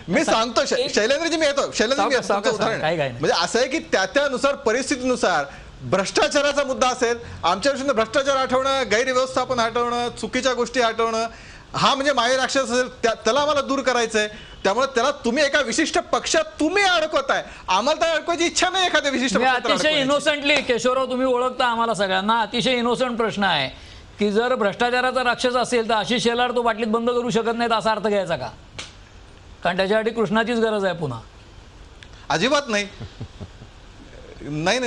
मी सांगतो शैलेंद्रजी, मी येतो शैलेंद्रजी उदाहरण म्हणजे असं आहे की त्यानुसार परिस्थितीनुसार भ्रष्टाचाराचा मुद्दा असेल, आमच्या दृष्टीने भ्रष्टाचार हटवणं, गैरव्यवस्थापन हटवणं, चुकीच्या गोष्टी हटवणं, हा म्हणजे माया राक्षस असेल, त्याला आम्हाला दूर करायचंय. त्यामुळे त्याला तुम्ही एका विशिष्ट पक्षात तुम्ही अडकवताय, आम्हाला तर अडकवायची इच्छा नाही एखाद्या विशिष्ट पक्षात. अतिशय इनोसंटली केशवराव तुम्ही ओळखता आम्हाला सगळ्यांना, अतिशय इनोसंट प्रश्न आहे की जर भ्रष्टाचाराचा राक्षस असेल तर आशिष शेलार तो बाटलीत बंद करू शकत नाहीत असा अर्थ घ्यायचा का? कारण त्याच्यासाठी कृष्णाचीच गरज आहे पुन्हा. अजिबात नाही.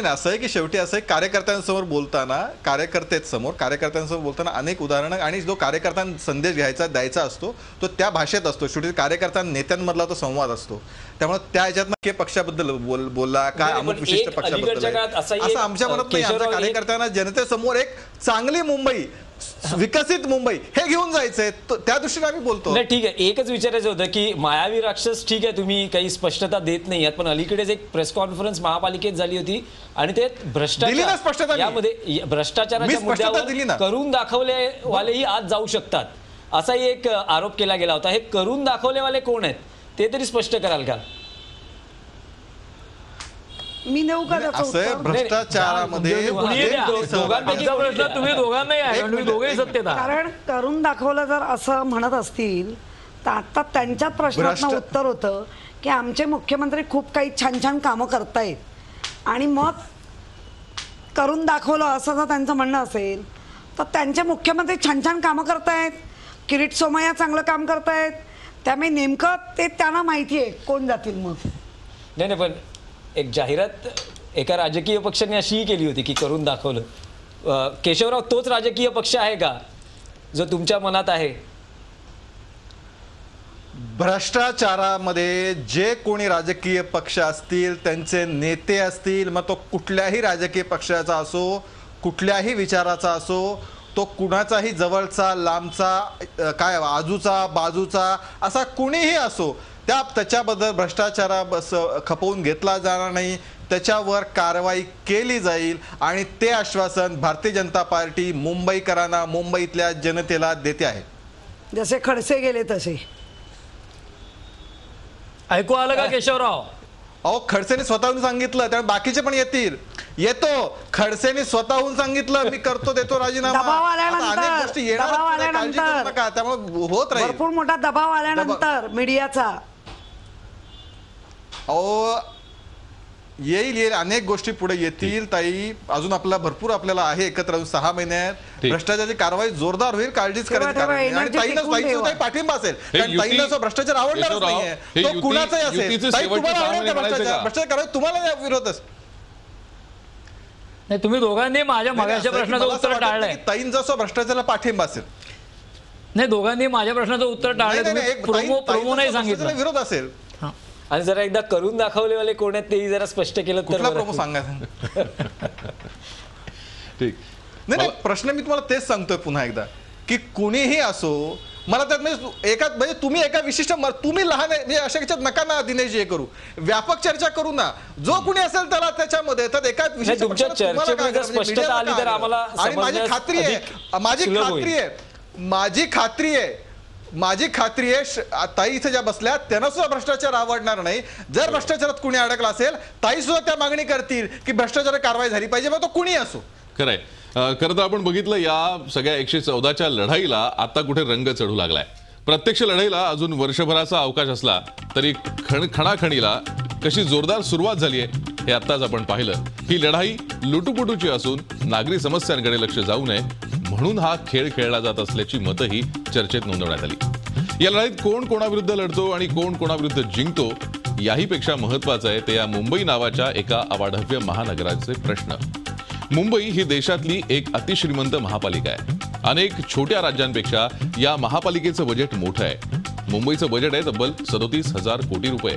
असं आहे की शेवटी असं आहे, कार्यकर्त्यांसमोर बोलताना अनेक उदाहरणं, आणि जो कार्यकर्त्यांना संदेश द्यायचा असतो तो त्या भाषेत असतो. शेवटी कार्यकर्त्या नेत्यांमधला तो संवाद असतो. त्यामुळे त्या ह्याच्यात के पक्षाबद्दल बोलला काय, नाही, अमुक पण विशिष्ट एक अलीकडच्या पक्षाबद्दल काळात आहे. असाही असं एक, आमच्या म्हणत नाही. आमच्या केशवराव कार्यकर्त्यांना जनतेसमोर एक चांगली मुंबई, विकसित मुंबई हे घेऊन जायचंय, त्या दृष्टीने आम्ही बोलतो. नाही ठीक आहे, एकच विचारायचं होतं की मायावी राक्षस ठीक आहे, तुम्ही काही स्पष्टता देत नाही आहात, पण अलीकडेच एक प्रेस कॉन्फरन्स महापालिकेत झाली होती आणि ते दिली ना स्पष्टता भ्रष्टाचार मी. यामध्ये मी भ्रष्टाचाराच्या स्पष्टता दिली ना. मुद्द्यावर करून दाखवलेवालेही आज जाऊ शकतात असाही एक आरोप केला गेला होता. हे करून दाखवलेवाले कोण आहेत ते तरी स्पष्ट कराल का? मी देऊ का त्याचं असं उत्तर? भ्रष्टाचारामध्ये दोघांपैकी तुम्ही दोघांनाही आहे, तुम्ही दोघेही सत्तेत आहात. कारण करून दाखवलं जर असं म्हणत असतील तर आता त्यांच्याच प्रश्नाचं उत्तर होतं की आमचे मुख्यमंत्री खूप काही छान छान कामं करतायत आणि मग करून दाखवलं असं जर त्यांचं म्हणणं असेल तर त्यांचे मुख्यमंत्री छान छान कामं करतायत, किरीट सोमय्या चांगलं काम करतायत, त्यामुळे नेमकं ते त्यांना माहिती आहे कोण जातील. मग नाही पण एक जाहिरात एका राजकीय पक्षाने अशीही केली होती की करून दाखवलं. केशवराव तोच राजकीय पक्ष आहे का जो तुमच्या मनात आहे? भ्रष्टाचारामध्ये जे कोणी राजकीय पक्ष असतील, त्यांचे नेते असतील, मग तो कुठल्याही राजकीय पक्षाचा असो, कुठल्याही विचाराचा असो, तो कुणाचाही जवळचा, लांबचा, काय आजूचा, बाजूचा असा कुणीही असो, त्याच्याबद्दल भ्रष्टाचार खपवून घेतला जाणार नाही, त्याच्यावर कारवाई केली जाईल आणि ते आश्वासन भारतीय जनता पार्टी मुंबईकरांना, मुंबईतल्या जनतेला देते आहे. जसे खडसे गेले तसे. ऐकू आलं का केशवराव? अहो खडसेने स्वतःहून सांगितलं, त्यामुळे बाकीचे पण येतील. येतो खडसेने स्वतःहून सांगितलं मी करतो, देतो राजीनामा. दबाव आता अनेक आल्यानंतर गोष्टी येणार, काळजी करू नका, त्यामुळे होत राहील. भरपूर मोठा दबाव आल्यानंतर मीडियाचा. अहो येईल अनेक गोष्टी पुढे येतील ताई. अजून आपल्याला आहे एकत्र 6 महिन्यात भ्रष्टाचाराची कारवाई जोरदार होईल, काळजीच करायची कारण नाही. आणि ताईंना पाठिंबा असेल, कारण ताईंना जो भ्रष्टाचार आवडणारच नाहीये, तो कुणाचाही असेल. ताई तुम्हाला आवडेल का भ्रष्टाचार करायला? तुम्हाला विरोध असेल? नाही, तुम्ही दोघांनी माझ्या मागाच्या प्रश्नाचं उत्तर टाळलंय. ताईंचा भ्रष्टाचाराला पाठिंबा असेल. नाही, दोघांनी माझ्या प्रश्नाचं उत्तर टाळलंय. प्रोमो नाही सांगितलं. विरोध असेल आणि जरा एकदा करून दाखवलेवाले कोण आहेत तेही जरा स्पष्ट केलं तर. कुठला प्रोमो सांगा. ठीक. नाही प्रश्न मी तुम्हाला तेच सांगतोय पुन्हा एकदा की कोणीही असो, मला त्यात म्हणजे तुम्ही एका विशिष्ट तुम्ही लहान आहे म्हणजे अशा ह्याच्यात नका ना दिनेश हे करू, व्यापक चर्चा करू ना. जो कुणी असेल त्याला त्याच्यामध्ये तर एका विशिष्ट तुमच्या चर्चेमध्ये जर स्पष्टता आली तर आम्हाला आणि माझी खात्री आहे ताई इथे ज्या बसल्या त्यांना सुद्धा भ्रष्टाचार आवडणार नाही. जर भ्रष्टाचारात कुणी अडकला असेल, ताई सुद्धा त्या मागणी करतील की भ्रष्टाचार कारवाई झाली पाहिजे, मग तो कुणी असो. खरंय. खरं तर आपण बघितलं या सगळ्या 114च्या लढाईला आता कुठे रंग चढू लागलाय. प्रत्यक्ष लढाईला अजून वर्षभराचा अवकाश असला तरी खणाखणीला कशी जोरदार सुरुवात झाली आहे हे आत्ताच आपण पाहिलं. ही लढाई लुटूपुटूची असून नागरी समस्यांकडे लक्ष जाऊ नये म्हणून हा खेळ खेळला जात असल्याची मतही चर्चेत नोंदवण्यात आली. या लढाईत कोण कोणाविरुद्ध लढतो आणि कोण कोणाविरुद्ध जिंकतो याही पेक्षा महत्वाचं आहे ते या मुंबई नावाच्या एका अवाढव्य महानगराचे प्रश्न. मुंबई ही देशातली एक अतिश्रीमंत महापालिका आहे. अनेक छोट्या राज्यांपेक्षा या महापालिकेचं बजेट मोठं आहे. मुंबईचं बजेट आहे तब्बल 37,000 कोटी रुपये.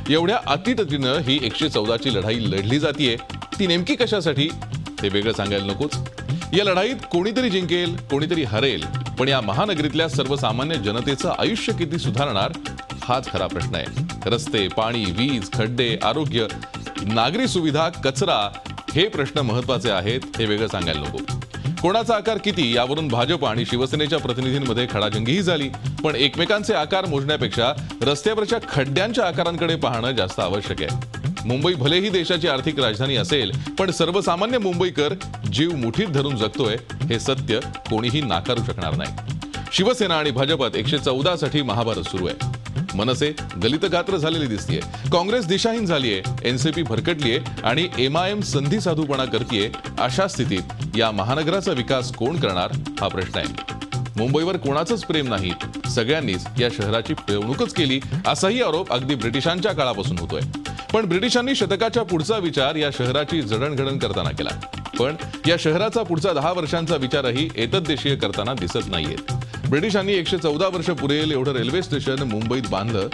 एवढ्या अतितटीनं ही 114ची लढाई लढली जातीये. ती नेमकी कशासाठी ते वेगळं सांगायला नकोच. या लढाईत कोणीतरी जिंकेल, कोणीतरी हरेल, पण या महानगरीतल्या सर्वसामान्य जनतेचं आयुष्य किती सुधारणार हाच खरा प्रश्न आहे. रस्ते, पाणी, वीज, खड्डे, आरोग्य, नागरी सुविधा, कचरा हे प्रश्न महत्वाचे आहेत हे वेगळं सांगायला नको. कोणाचा आकार किती यावरून भाजप आणि शिवसेनेच्या प्रतिनिधींमध्ये खडाजंगीही झाली. पण एकमेकांचे आकार मोजण्यापेक्षा रस्त्यावरच्या खड्ड्यांच्या आकारांकडे पाहणं जास्त आवश्यक आहे. मुंबई भलेही देशाची आर्थिक राजधानी असेल, पण सर्वसामान्य मुंबईकर जीव मुठीत धरून जगतोय हे सत्य कोणीही नाकारू शकणार नाही. शिवसेना आणि भाजपात 114 साठी महाभारत सुरू आहे. मनसे गलितगात्र झालेली दिसतीये, काँग्रेस दिशाहीन झालीये, एनसीपी भरकटलीये आणि MIM संधी साधूपणा करतीये. अशा स्थितीत या महानगराचा विकास कोण करणार हा प्रश्न आहे. मुंबईवर कोणाचंच प्रेम नाही, सगळ्यांनीच या शहराची पिळवणूकच केली असाही आरोप अगदी ब्रिटिशांच्या काळापासून होतोय. पण ब्रिटिशांनी शतकाच्या पुढचा विचार या शहराची जडणघडण करताना केला. पण या शहराचा पुढचा 10 वर्षांचा विचारही एतद्देशीय करताना दिसत नाहीयेत. ब्रिटिशांनी 114 वर्ष पुरेल एवढं रेल्वे स्टेशन मुंबईत बांधलं,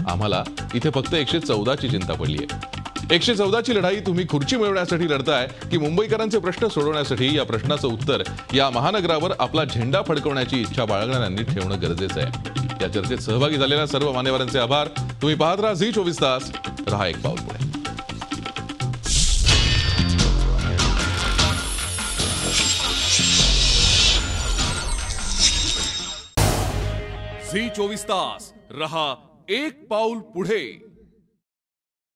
आम्हाला इथे फक्त 114 ची चिंता पडली आहे. 114 ची लढाई तुम्ही खुर्ची मिळवण्यासाठी लढताय की मुंबईकरांचे प्रश्न सोडवण्यासाठी? या प्रश्नाचं उत्तर या महानगरावर आपला झेंडा फडकवण्याची इच्छा बाळगणाऱ्यांनी ठेवणं गरजेचं आहे. या चर्चेत सहभागी झालेल्या सर्व मान्यवरांचे आभार. तुम्ही पाहत राहा झी 24 तास. रहा एक पाऊल पुढे. झी 24 तास. रहा एक पाऊल पुढे.